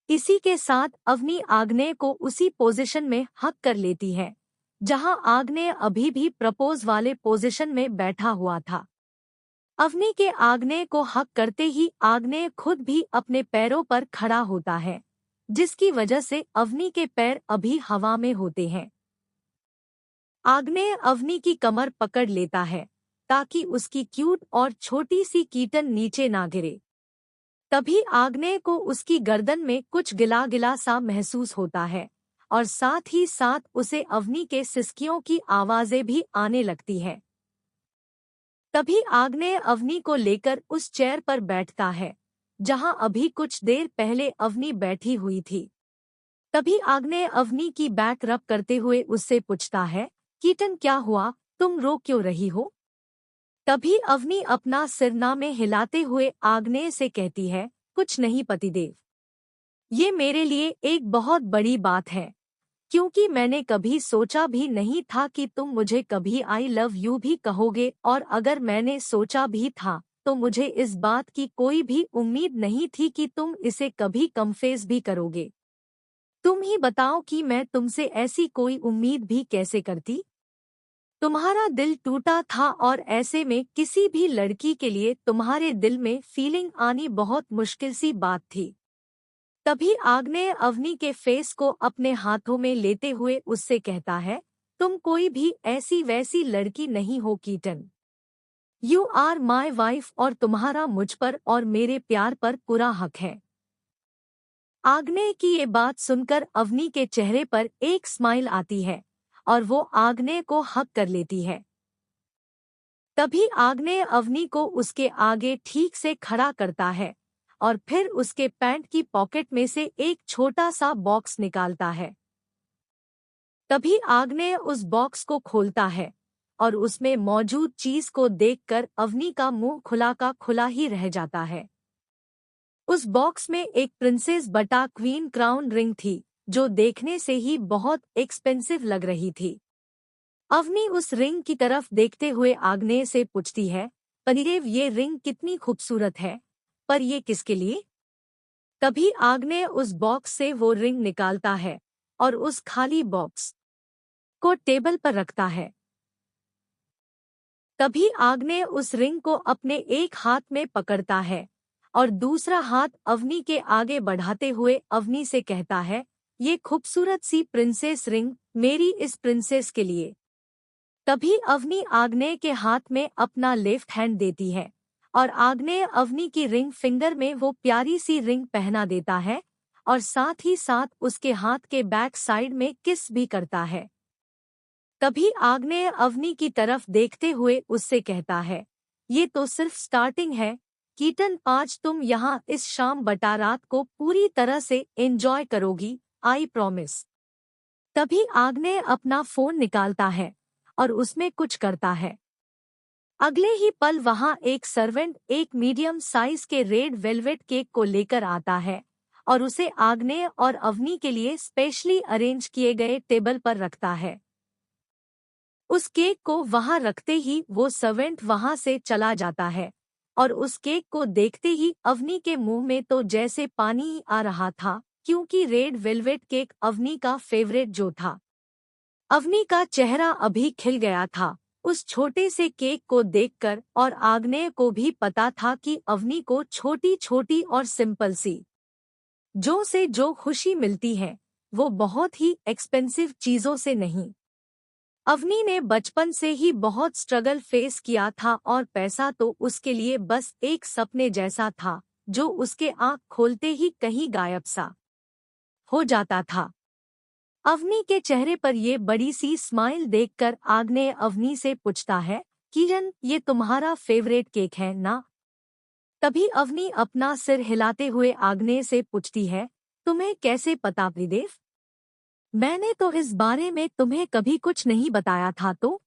इसी के साथ अवनी आग्नेय को उसी पोजीशन में हक कर लेती है जहां आग्नेय अभी भी प्रपोज वाले पोजीशन में बैठा हुआ था। अवनी के आग्नेय को हक करते ही आग्नेय खुद भी अपने पैरों पर खड़ा होता है, जिसकी वजह से अवनी के पैर अभी हवा में होते हैं। आग्नेय अवनी की कमर पकड़ लेता है ताकि उसकी क्यूट और छोटी सी कीटन नीचे ना गिरे। तभी आग्नेय को उसकी गर्दन में कुछ गिला गिला सा महसूस होता है और साथ ही साथ उसे अवनी के सिसकियों की आवाजें भी आने लगती है। तभी आग्नेय अवनी को लेकर उस चेयर पर बैठता है जहां अभी कुछ देर पहले अवनी बैठी हुई थी। तभी आग्नेय अवनी की बैक रब करते हुए उससे पूछता है, कीटन क्या हुआ, तुम रो क्यों रही हो? तभी अवनी अपना सिरना में हिलाते हुए आग्नेय से कहती है, कुछ नहीं पतिदेव। ये मेरे लिए एक बहुत बड़ी बात है, क्योंकि मैंने कभी सोचा भी नहीं था कि तुम मुझे कभी आई लव यू भी कहोगे, और अगर मैंने सोचा भी था तो मुझे इस बात की कोई भी उम्मीद नहीं थी कि तुम इसे कभी कन्फेस भी करोगे। तुम ही बताओ कि मैं तुमसे ऐसी कोई उम्मीद भी कैसे करती। तुम्हारा दिल टूटा था और ऐसे में किसी भी लड़की के लिए तुम्हारे दिल में फीलिंग आनी बहुत मुश्किल सी बात थी। तभी आग्नेय अवनी के फेस को अपने हाथों में लेते हुए उससे कहता है, तुम कोई भी ऐसी वैसी लड़की नहीं हो Keaton. You are my wife और तुम्हारा मुझ पर और मेरे प्यार पर पूरा हक है। आग्नेय की ये बात सुनकर अवनी के चेहरे पर एक स्माइल आती है और वो आग्नेय को हक कर लेती है। तभी आग्नेय अवनी को उसके आगे ठीक से खड़ा करता है और फिर उसके पैंट की पॉकेट में से एक छोटा सा बॉक्स निकालता है। तभी आग्नेय उस बॉक्स को खोलता है और उसमें मौजूद चीज को देखकर अवनी का मुंह खुला का खुला ही रह जाता है। उस बॉक्स में एक प्रिंसेस बटा क्वीन क्राउन रिंग थी, जो देखने से ही बहुत एक्सपेंसिव लग रही थी। अवनी उस रिंग की तरफ देखते हुए आग्नेय से पूछती है, पतिदेव ये रिंग कितनी खूबसूरत है, पर ये किसके लिए? तभी आग्नेय उस बॉक्स से वो रिंग निकालता है और उस खाली बॉक्स को टेबल पर रखता है। तभी आग्नेय उस रिंग को अपने एक हाथ में पकड़ता है और दूसरा हाथ अवनी के आगे बढ़ाते हुए अवनी से कहता है, ये खूबसूरत सी प्रिंसेस रिंग मेरी इस प्रिंसेस के लिए। तभी अवनी आग्नेय के हाथ में अपना लेफ्ट हैंड देती है और आग्नेय अवनी की रिंग फिंगर में वो प्यारी सी रिंग पहना देता है और साथ ही साथ उसके हाथ के बैक साइड में किस भी करता है। तभी आग्नेय अवनी की तरफ देखते हुए उससे कहता है, ये तो सिर्फ स्टार्टिंग है कीटन, आज तुम यहाँ इस शाम बटा रात को पूरी तरह से एंजॉय करोगी, आई प्रॉमिस। तभी आग्नेय अपना फोन निकालता है और उसमें कुछ करता है। अगले ही पल वहां एक सर्वेंट एक मीडियम साइज के रेड वेलवेट केक को लेकर आता है और उसे आग्नेय और अवनी के लिए स्पेशली अरेंज किए गए टेबल पर रखता है। उस केक को वहां रखते ही वो सर्वेंट वहां से चला जाता है और उस केक को देखते ही अवनी के मुंह में तो जैसे पानी ही आ रहा था, क्योंकि रेड वेलवेट केक अवनी का फेवरेट जो था। अवनी का चेहरा अभी खिल गया था उस छोटे से केक को देखकर, और आग्नेय को भी पता था कि अवनी को छोटी छोटी और सिंपल सी जो से जो खुशी मिलती है वो बहुत ही एक्सपेंसिव चीजों से नहीं। अवनी ने बचपन से ही बहुत स्ट्रगल फेस किया था और पैसा तो उसके लिए बस एक सपने जैसा था जो उसके आँख खोलते ही कहीं गायब सा हो जाता था। अवनी के चेहरे पर ये बड़ी सी स्माइल देखकर आग्नेय अवनी से पूछता है, किरण, ये तुम्हारा फेवरेट केक है ना? तभी अवनी अपना सिर हिलाते हुए आग्नेय से पूछती है, तुम्हें कैसे पता त्रिदेव? मैंने तो इस बारे में तुम्हें कभी कुछ नहीं बताया था तो?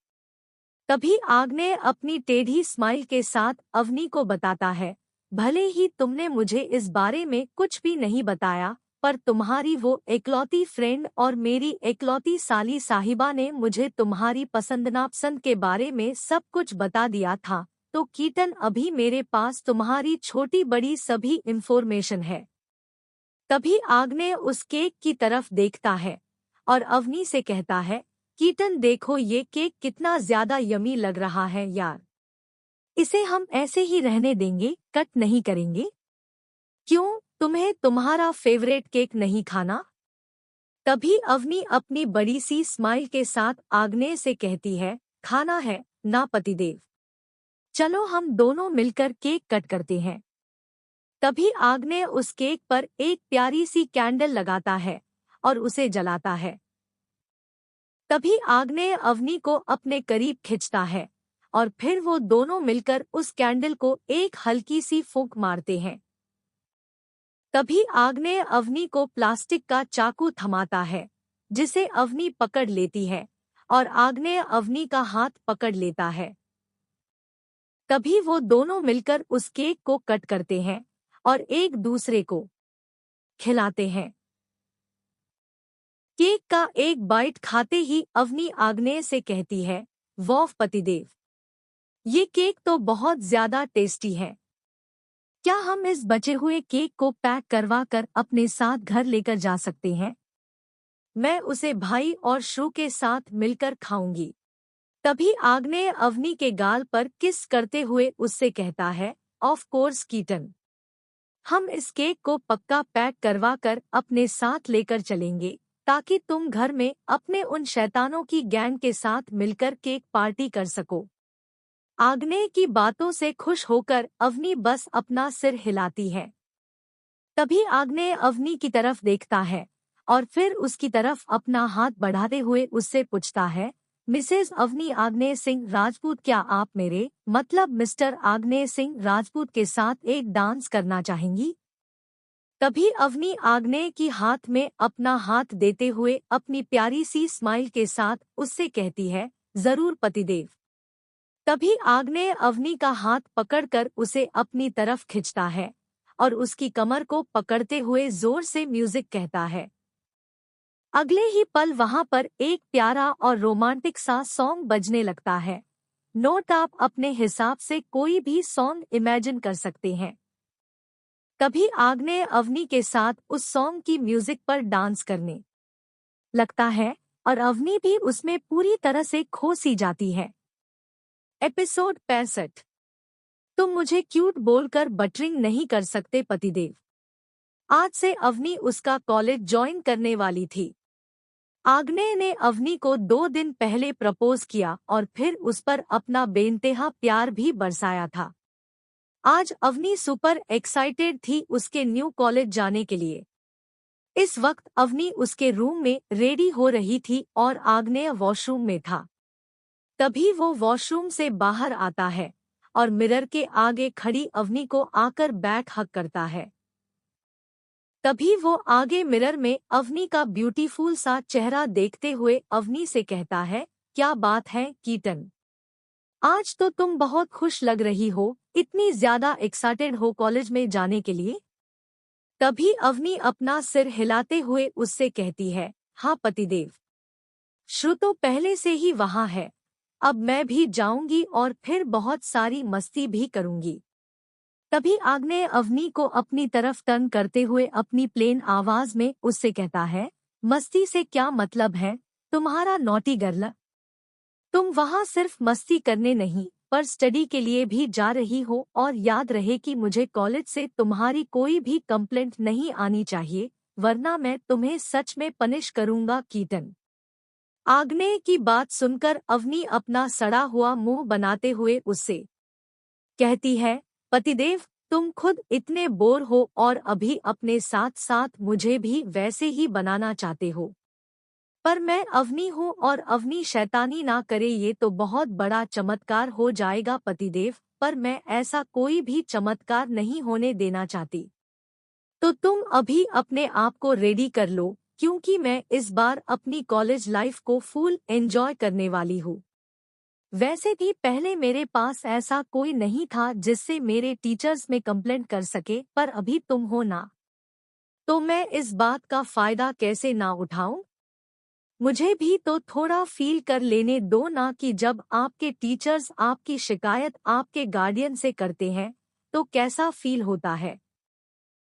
तभी आग्नेय अपनी टेढ़ी स्माइल के साथ अवनी को बताता है, भले ही तुमने मुझे इस बारे में कुछ भी नहीं बताया, पर तुम्हारी वो एकलौती फ्रेंड और मेरी एकलौती साली साहिबा ने मुझे तुम्हारी पसंद नापसंद के बारे में सब कुछ बता दिया था। तो कीटन, अभी मेरे पास तुम्हारी छोटी बड़ी सभी इंफॉर्मेशन है। तभी आग्नेय उस केक की तरफ देखता है और अवनी से कहता है, कीटन देखो, ये केक कितना ज्यादा यमी लग रहा है यार। इसे हम ऐसे ही रहने देंगे, कट नहीं करेंगे? क्यों, तुम्हें तुम्हारा फेवरेट केक नहीं खाना? तभी अवनी अपनी बड़ी सी स्माइल के साथ आग्नेय से कहती है, खाना है ना पतिदेव। चलो हम दोनों मिलकर केक कट करते हैं। तभी आग्नेय उस केक पर एक प्यारी सी कैंडल लगाता है और उसे जलाता है। तभी आग्नेय अवनी को अपने करीब खिंचता है और फिर वो दोनों मिलकर उस कैंडल को एक हल्की सी फूंक मारते हैं। तभी आग्नेय अवनी को प्लास्टिक का चाकू थमाता है, जिसे अवनी पकड़ लेती है और आग्नेय अवनी का हाथ पकड़ लेता है। तभी वो दोनों मिलकर उस केक को कट करते हैं और एक दूसरे को खिलाते हैं। केक का एक बाइट खाते ही अवनी आग्नेय से कहती है, वाह पतिदेव, ये केक तो बहुत ज्यादा टेस्टी है। क्या हम इस बचे हुए केक को पैक करवा कर अपने साथ घर लेकर जा सकते हैं? मैं उसे भाई और श्रु के साथ मिलकर खाऊंगी। तभी आग्नेय अवनी के गाल पर किस करते हुए उससे कहता है, ऑफ कोर्स कीटन, हम इस केक को पक्का पैक करवा कर अपने साथ लेकर चलेंगे, ताकि तुम घर में अपने उन शैतानों की गैंग के साथ मिलकर केक पार्टी कर सको। आग्नेय की बातों से खुश होकर अवनी बस अपना सिर हिलाती है। तभी आग्नेय अवनी की तरफ देखता है और फिर उसकी तरफ अपना हाथ बढ़ाते हुए उससे पूछता है, मिसेज अवनी आग्नेय सिंह राजपूत, क्या आप मेरे मतलब मिस्टर आग्नेय सिंह राजपूत के साथ एक डांस करना चाहेंगी? तभी अवनी आग्नेय की हाथ में अपना हाथ देते हुए अपनी प्यारी सी स्माइल के साथ उससे कहती है, जरूर पतिदेव। तभी आग्नेय अवनी का हाथ पकड़कर उसे अपनी तरफ खींचता है और उसकी कमर को पकड़ते हुए जोर से म्यूजिक कहता है। अगले ही पल वहां पर एक प्यारा और रोमांटिक सा सॉन्ग बजने लगता है। नोट आप अपने हिसाब से कोई भी सॉन्ग इमेजिन कर सकते हैं। तभी आग्नेय अवनी के साथ उस सॉन्ग की म्यूजिक पर डांस करने लगता है और अवनी भी उसमें पूरी तरह से खो सी जाती है। एपिसोड 65। तुम मुझे क्यूट बोलकर बटरिंग नहीं कर सकते पतिदेव। आज से अवनी उसका कॉलेज ज्वाइन करने वाली थी। आग्नेय ने अवनी को 2 दिन पहले प्रपोज किया और फिर उस पर अपना बेइंतहा प्यार भी बरसाया था। आज अवनी सुपर एक्साइटेड थी उसके न्यू कॉलेज जाने के लिए। इस वक्त अवनी उसके रूम में रेडी हो रही थी और आग्नेय वॉशरूम में था। तभी वो वॉशरूम से बाहर आता है और मिरर के आगे खड़ी अवनी को आकर बैक हग करता है। तभी वो आगे मिरर में अवनी का ब्यूटीफुल सा चेहरा देखते हुए अवनी से कहता है, क्या बात है कीटन, आज तो तुम बहुत खुश लग रही हो, इतनी ज्यादा एक्साइटेड हो कॉलेज में जाने के लिए? तभी अवनी अपना सिर हिलाते हुए उससे कहती है, हाँ पतिदेव, श्रु तो पहले से ही वहाँ है, अब मैं भी जाऊंगी और फिर बहुत सारी मस्ती भी करूंगी। तभी आग्नेय अवनी को अपनी तरफ टर्न करते हुए अपनी प्लेन आवाज में उससे कहता है, मस्ती से क्या मतलब है तुम्हारा नॉटी गर्ल? तुम वहाँ सिर्फ मस्ती करने नहीं पर स्टडी के लिए भी जा रही हो, और याद रहे कि मुझे कॉलेज से तुम्हारी कोई भी कंप्लेंट नहीं आनी चाहिए, वरना मैं तुम्हें सच में पनिश करूंगा कीटन। आग्नेय की बात सुनकर अवनी अपना सड़ा हुआ मुंह बनाते हुए उससे कहती है, पतिदेव, तुम खुद इतने बोर हो और अभी अपने साथ साथ मुझे भी वैसे ही बनाना चाहते हो। पर मैं अवनी हूँ और अवनी शैतानी ना करे, ये तो बहुत बड़ा चमत्कार हो जाएगा पतिदेव, पर मैं ऐसा कोई भी चमत्कार नहीं होने देना चाहती। तो तुम अभी अपने आप को रेडी कर लो, क्योंकि मैं इस बार अपनी कॉलेज लाइफ को फुल एंजॉय करने वाली हूँ। वैसे भी पहले मेरे पास ऐसा कोई नहीं था जिससे मेरे टीचर्स में कंप्लेंट कर सके, पर अभी तुम हो ना, तो मैं इस बात का फायदा कैसे ना उठाऊं। मुझे भी तो थोड़ा फील कर लेने दो ना, कि जब आपके टीचर्स आपकी शिकायत आपके गार्डियन से करते हैं तो कैसा फील होता है।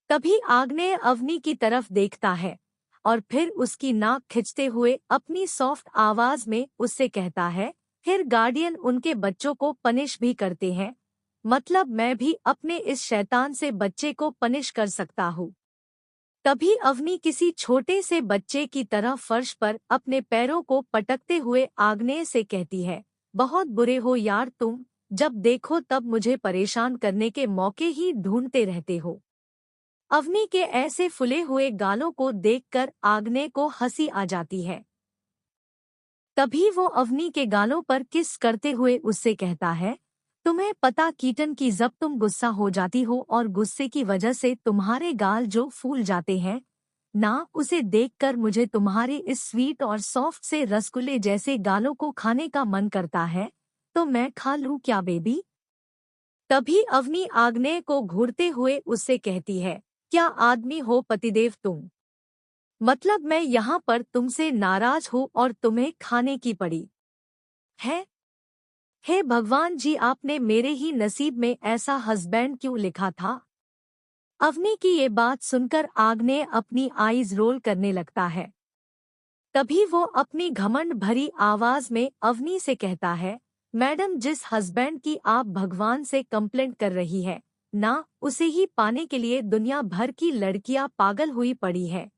तभी आग्नेय अवनी की तरफ देखता है और फिर उसकी नाक खींचते हुए अपनी सॉफ्ट आवाज में उससे कहता है, फिर गार्डियन उनके बच्चों को पनिश भी करते हैं, मतलब मैं भी अपने इस शैतान से बच्चे को पनिश कर सकता हूँ। तभी अवनी किसी छोटे से बच्चे की तरह फर्श पर अपने पैरों को पटकते हुए आग्नेय से कहती है, बहुत बुरे हो यार तुम, जब देखो तब मुझे परेशान करने के मौके ही ढूंढते रहते हो। अवनी के ऐसे फुले हुए गालों को देखकर आग्नेय को हंसी आ जाती है। तभी वो अवनी के गालों पर किस करते हुए उससे कहता है, तुम्हें पता कीटन की जब तुम गुस्सा हो जाती हो और गुस्से की वजह से तुम्हारे गाल जो फूल जाते हैं ना, उसे देखकर मुझे तुम्हारे इस स्वीट और सॉफ्ट से रसगुल्ले जैसे गालों को खाने का मन करता है, तो मैं खा लूं क्या बेबी। तभी अवनी आग्नेय को घूरते हुए उससे कहती है, क्या आदमी हो पतिदेव तुम, मतलब मैं यहाँ पर तुमसे नाराज हूँ और तुम्हें खाने की पड़ी है। हे भगवान जी, आपने मेरे ही नसीब में ऐसा हस्बैंड क्यों लिखा था। अवनी की ये बात सुनकर आग्नेय अपनी आईज रोल करने लगता है। तभी वो अपनी घमंड भरी आवाज में अवनी से कहता है, मैडम जिस हस्बैंड की आप भगवान से कंप्लेंट कर रही है ना, उसे ही पाने के लिए दुनिया भर की लड़कियां पागल हुई पड़ी है।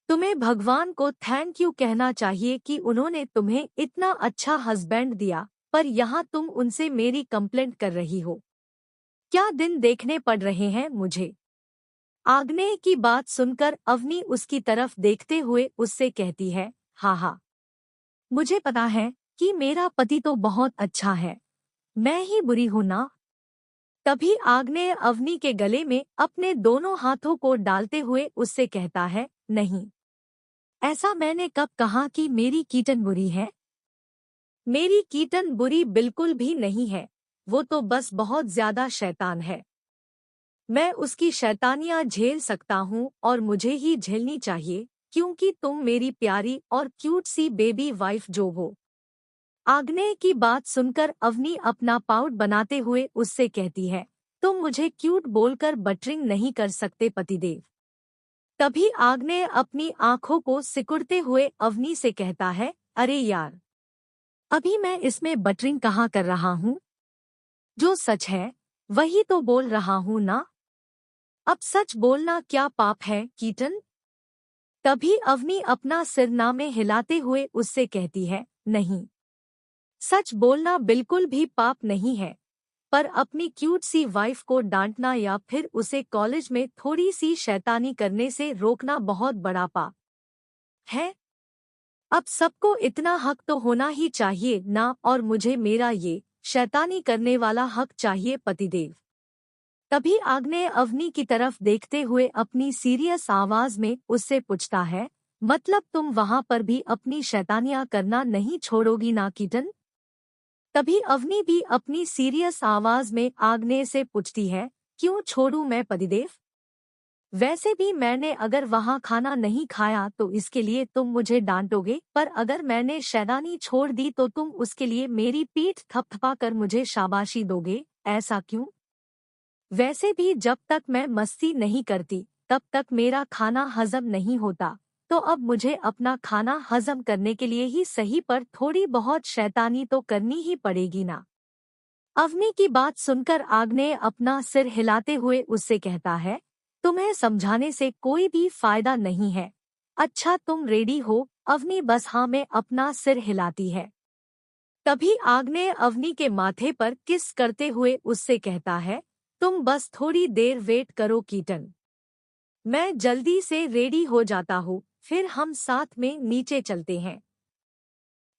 तुम्हें भगवान को थैंक यू कहना चाहिए कि उन्होंने तुम्हें इतना अच्छा हस्बैंड दिया, पर यहाँ तुम उनसे मेरी कंप्लेंट कर रही हो। क्या दिन देखने पड़ रहे हैं मुझे। आग्नेय की बात सुनकर अवनी उसकी तरफ देखते हुए उससे कहती है, हाँ हाँ, मुझे पता है कि मेरा पति तो बहुत अच्छा है, मैं ही बुरी हूं ना। तभी आग्नेय अवनी के गले में अपने दोनों हाथों को डालते हुए उससे कहता है, नहीं, ऐसा मैंने कब कहा कि मेरी कीटन बुरी है। मेरी कीटन बुरी बिल्कुल भी नहीं है, वो तो बस बहुत ज्यादा शैतान है। मैं उसकी शैतानियां झेल सकता हूँ और मुझे ही झेलनी चाहिए, क्योंकि तुम मेरी प्यारी और क्यूट सी बेबी वाइफ जो हो। आग्नेय की बात सुनकर अवनी अपना पाउट बनाते हुए उससे कहती है, तुम मुझे क्यूट बोलकर बटरिंग नहीं कर सकते पतिदेव। तभी आग्नेय अपनी आंखों को सिकुड़ते हुए अवनी से कहता है, अरे यार, अभी मैं इसमें बटरिंग कहाँ कर रहा हूँ, जो सच है वही तो बोल रहा हूँ ना। अब सच बोलना क्या पाप है कीटन। तभी अवनी अपना सिरना में हिलाते हुए उससे कहती है, नहीं, सच बोलना बिल्कुल भी पाप नहीं है, पर अपनी क्यूट सी वाइफ को डांटना या फिर उसे कॉलेज में थोड़ी सी शैतानी करने से रोकना बहुत बड़ा पाप है। अब सबको इतना हक तो होना ही चाहिए ना, और मुझे मेरा ये शैतानी करने वाला हक चाहिए पतिदेव। तभी आग्नेय अवनी की तरफ देखते हुए अपनी सीरियस आवाज में उससे पूछता है, मतलब तुम वहां पर भी अपनी शैतानियां करना नहीं छोड़ोगी ना कीटन। तभी अवनी भी अपनी सीरियस आवाज में आग्नेय से पूछती है, क्यों छोड़ूं मैं पतिदेव। वैसे भी मैंने अगर वहां खाना नहीं खाया तो इसके लिए तुम मुझे डांटोगे, पर अगर मैंने शैतानी छोड़ दी तो तुम उसके लिए मेरी पीठ थपथपा कर मुझे शाबाशी दोगे, ऐसा क्यों। वैसे भी जब तक मैं मस्ती नहीं करती तब तक मेरा खाना हजम नहीं होता, तो अब मुझे अपना खाना हजम करने के लिए ही सही पर थोड़ी बहुत शैतानी तो करनी ही पड़ेगी ना। अवनी की बात सुनकर आग्नेय अपना सिर हिलाते हुए उससे कहता है, तुम्हें समझाने से कोई भी फायदा नहीं है। अच्छा तुम रेडी हो अवनी, बस हाँ में अपना सिर हिलाती है। तभी आग्नेय अवनी के माथे पर किस करते हुए उससे कहता है, तुम बस थोड़ी देर वेट करो कीटन, मैं जल्दी से रेडी हो जाता हूँ, फिर हम साथ में नीचे चलते हैं।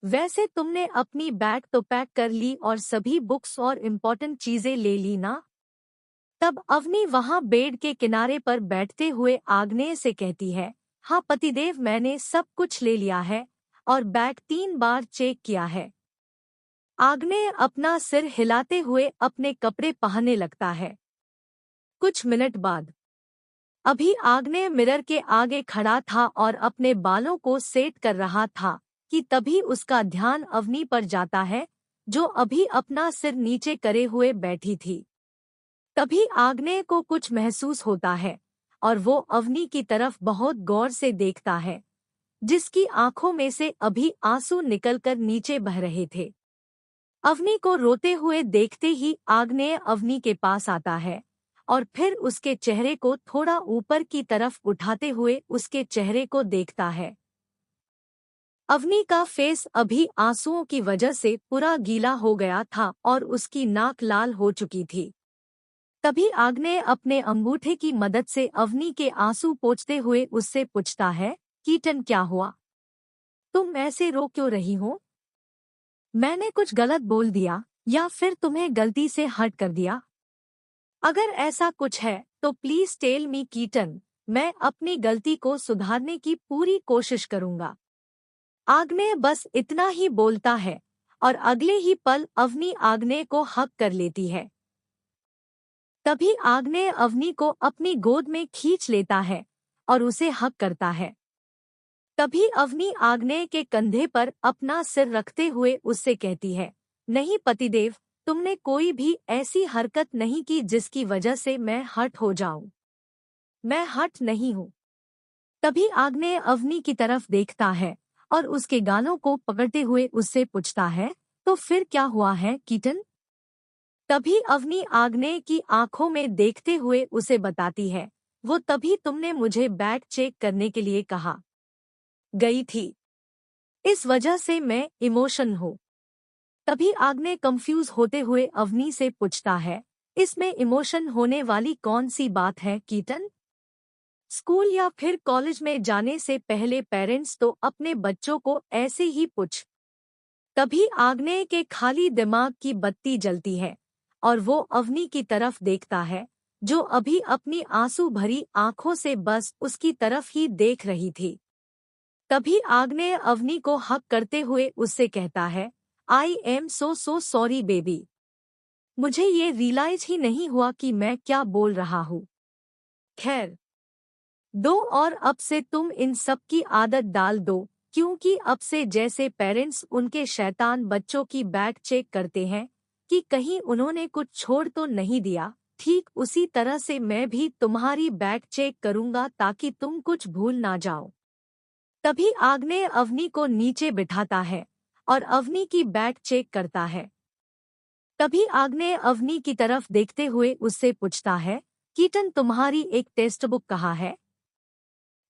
वैसे तुमने अपनी बैग तो पैक कर ली और सभी बुक्स और इम्पोर्टेंट चीजें ले ली ना? तब अवनी वहां बेड के किनारे पर बैठते हुए आग्नेय से कहती है, हाँ पतिदेव, मैंने सब कुछ ले लिया है और बैग 3 बार चेक किया है। आग्नेय अपना सिर हिलाते हुए अपने कपड़े पहनने लगता है। कुछ मिनट बाद अभी आग्नेय मिरर के आगे खड़ा था और अपने बालों को सेट कर रहा था कि तभी उसका ध्यान अवनी पर जाता है, जो अभी अपना सिर नीचे करे हुए बैठी थी। तभी आग्नेय को कुछ महसूस होता है और वो अवनी की तरफ बहुत गौर से देखता है, जिसकी आंखों में से अभी आंसू निकलकर नीचे बह रहे थे। अवनी को रोते हुए देखते ही आग्नेय अवनी के पास आता है और फिर उसके चेहरे को थोड़ा ऊपर की तरफ उठाते हुए उसके चेहरे को देखता है। अवनी का फेस अभी आंसुओं की वजह से पूरा गीला हो गया था और उसकी नाक लाल हो चुकी थी। तभी आग्नेय अपने अंगूठे की मदद से अवनी के आंसू पोंछते हुए उससे पूछता है, कीटन क्या हुआ? तुम ऐसे रो क्यों रही हो? मैंने कुछ गलत बोल दिया या फिर तुम्हें गलती से हर्ट कर दिया? अगर ऐसा कुछ है तो प्लीज टेल मी कीटन, मैं अपनी गलती को सुधारने की पूरी कोशिश करूंगा। आग्नेय बस इतना ही बोलता है और अगले ही पल अवनी आग्नेय को हक कर लेती है। तभी आग्नेय अवनी को अपनी गोद में खींच लेता है और उसे हक करता है। तभी अवनी आग्नेय के कंधे पर अपना सिर रखते हुए उससे कहती है, नहीं पतिदेव, तुमने कोई भी ऐसी हरकत नहीं की जिसकी वजह से मैं हर्ट हो जाऊं। मैं हर्ट नहीं हूं। तभी आग्नेय अवनी की तरफ देखता है और उसके गालों को पकड़ते हुए उससे पूछता है, तो फिर क्या हुआ है कीटन? तभी अवनी आग्नेय की आंखों में देखते हुए उसे बताती है, वो तभी तुमने मुझे बैग चेक करने के लिए कहा गई थी, इस वजह से मैं इमोशन हूँ। तभी आग्नेय कंफ्यूज होते हुए अवनी से पूछता है, इसमें इमोशन होने वाली कौन सी बात है कीटन? स्कूल या फिर कॉलेज में जाने से पहले पेरेंट्स तो अपने बच्चों को ऐसे ही पूछ। तभी आग्नेय के खाली दिमाग की बत्ती जलती है और वो अवनी की तरफ देखता है, जो अभी अपनी आंसू भरी आंखों से बस उसकी तरफ ही देख रही थी। तभी आग्नेय अवनी को हक करते हुए उससे कहता है, I am so sorry baby. मुझे ये रियलाइज ही नहीं हुआ कि मैं क्या बोल रहा हूँ। खैर दो, और अब से तुम इन सब की आदत डाल दो, क्योंकि अब से जैसे पेरेंट्स उनके शैतान बच्चों की बैग चेक करते हैं कि कहीं उन्होंने कुछ छोड़ तो नहीं दिया, ठीक उसी तरह से मैं भी तुम्हारी बैग चेक करूंगा ताकि तुम कुछ भूल ना जाओ। तभी आग्नेय अवनी को नीचे बिठाता है और अवनी की बैग चेक करता है। तभी आग्नेय अवनी की तरफ देखते हुए उससे पूछता है, कीटन तुम्हारी एक टेक्स्ट बुक कहाँ है?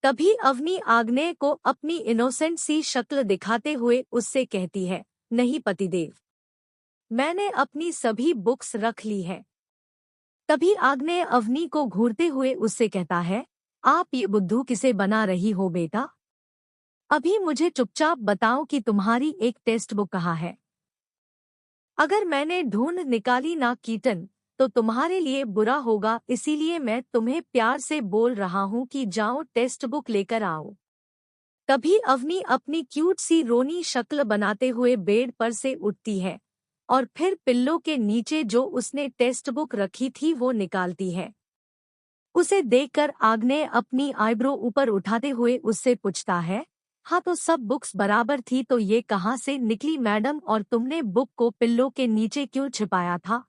तभी अवनी आग्नेय को अपनी इनोसेंट सी शक्ल दिखाते हुए उससे कहती है, नहीं पतिदेव, मैंने अपनी सभी बुक्स रख ली है। तभी आग्नेय अवनी को घूरते हुए उससे कहता है, आप ये बुद्धू किसे बना रही हो बेटा? अभी मुझे चुपचाप बताओ कि तुम्हारी एक टेक्स्ट बुक कहाँ है। अगर मैंने ढूंढ निकाली ना कीटन, तो तुम्हारे लिए बुरा होगा, इसीलिए मैं तुम्हें प्यार से बोल रहा हूँ कि जाओ टेक्स्ट बुक लेकर आओ। तभी अवनी अपनी क्यूट सी रोनी शक्ल बनाते हुए बेड पर से उठती है और फिर पिल्लो के नीचे जो उसने टेक्स्ट बुक रखी थी वो निकालती है। उसे देखकर आग्नेय अपनी आईब्रो ऊपर उठाते हुए उससे पूछता है, हाँ तो सब बुक्स बराबर थी तो ये कहाँ से निकली मैडम, और तुमने बुक को पिल्लो के नीचे क्यों छिपाया था?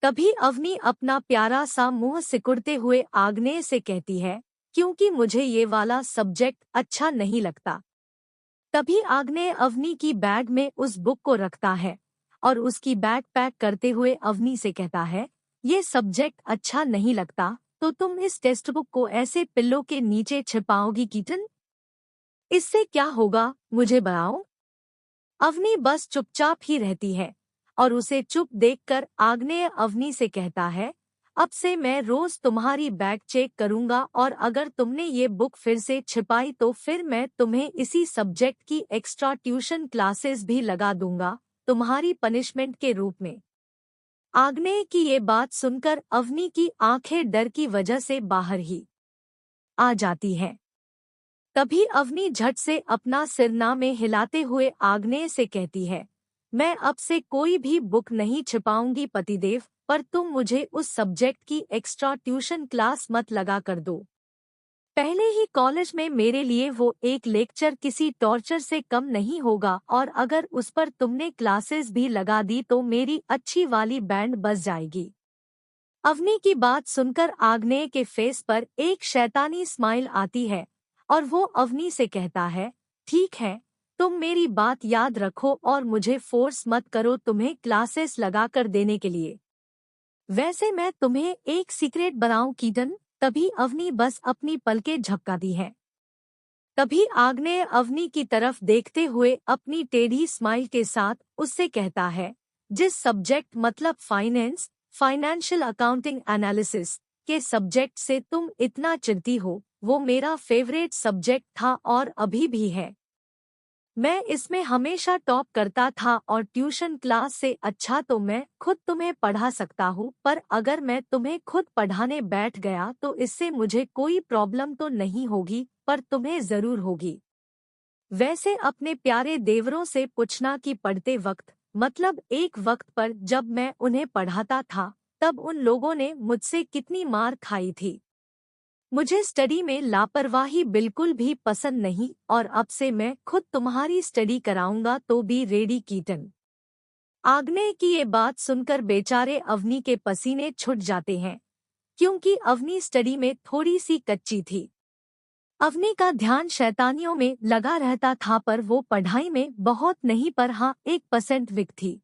तभी अवनी अपना प्यारा सा मुंह सिकुड़ते हुए आग्नेय से कहती है, क्योंकि मुझे ये वाला सब्जेक्ट अच्छा नहीं लगता। तभी आग्नेय अवनी की बैग में उस बुक को रखता है और उसकी बैग पैक करते हुए अवनी से कहता है, ये सब्जेक्ट अच्छा नहीं लगता तो तुम इस टेक्स्ट बुक को ऐसे पिल्लो के नीचे छिपाओगी कीटन? इससे क्या होगा मुझे बताओ? अवनी बस चुपचाप ही रहती है और उसे चुप देखकर आग्नेय अवनी से कहता है, अब से मैं रोज तुम्हारी बैग चेक करूंगा और अगर तुमने ये बुक फिर से छिपाई तो फिर मैं तुम्हें इसी सब्जेक्ट की एक्स्ट्रा ट्यूशन क्लासेस भी लगा दूंगा, तुम्हारी पनिशमेंट के रूप में। आग्नेय की ये बात सुनकर अवनी की आंखें डर की वजह से बाहर ही आ जाती हैं। तभी अवनी झट से अपना सिरना में हिलाते हुए आग्नेय से कहती है, मैं अब से कोई भी बुक नहीं छिपाऊंगी पतिदेव, पर तुम मुझे उस सब्जेक्ट की एक्स्ट्रा ट्यूशन क्लास मत लगा कर दो। पहले ही कॉलेज में मेरे लिए वो एक लेक्चर किसी टॉर्चर से कम नहीं होगा और अगर उस पर तुमने क्लासेस भी लगा दी तो मेरी अच्छी वाली बैंड बज जाएगी। अवनी की बात सुनकर आग्नेय के फेस पर एक शैतानी स्माइल आती है और वो अवनी से कहता है, ठीक है, तुम मेरी बात याद रखो और मुझे फोर्स मत करो तुम्हें क्लासेस लगा कर देने के लिए। वैसे मैं तुम्हें एक सीक्रेट बनाऊं कीटन? तभी अवनी बस अपनी पलकें झपकाती है। तभी आग्नेय अवनी की तरफ देखते हुए अपनी टेढ़ी स्माइल के साथ उससे कहता है, जिस सब्जेक्ट मतलब फाइनेंशियल अकाउंटिंग एनालिसिस के सब्जेक्ट से तुम इतना चिढ़ती हो, वो मेरा फेवरेट सब्जेक्ट था और अभी भी है। मैं इसमें हमेशा टॉप करता था और ट्यूशन क्लास से अच्छा तो मैं खुद तुम्हें पढ़ा सकता हूँ, पर अगर मैं तुम्हें खुद पढ़ाने बैठ गया तो इससे मुझे कोई प्रॉब्लम तो नहीं होगी, पर तुम्हें जरूर होगी। वैसे अपने प्यारे देवरों से पूछना कि पढ़ते वक्त, मतलब एक वक्त पर जब मैं उन्हें पढ़ाता था, तब उन लोगों ने मुझसे कितनी मार खाई थी। मुझे स्टडी में लापरवाही बिल्कुल भी पसंद नहीं और अब से मैं खुद तुम्हारी स्टडी कराऊंगा, तो बी रेडी कीटन। आग्नेय की ये बात सुनकर बेचारे अवनी के पसीने छूट जाते हैं, क्योंकि अवनी स्टडी में थोड़ी सी कच्ची थी। अवनी का ध्यान शैतानियों में लगा रहता था, पर वो पढ़ाई में बहुत नहीं, पर हाँ 1% वीक थी।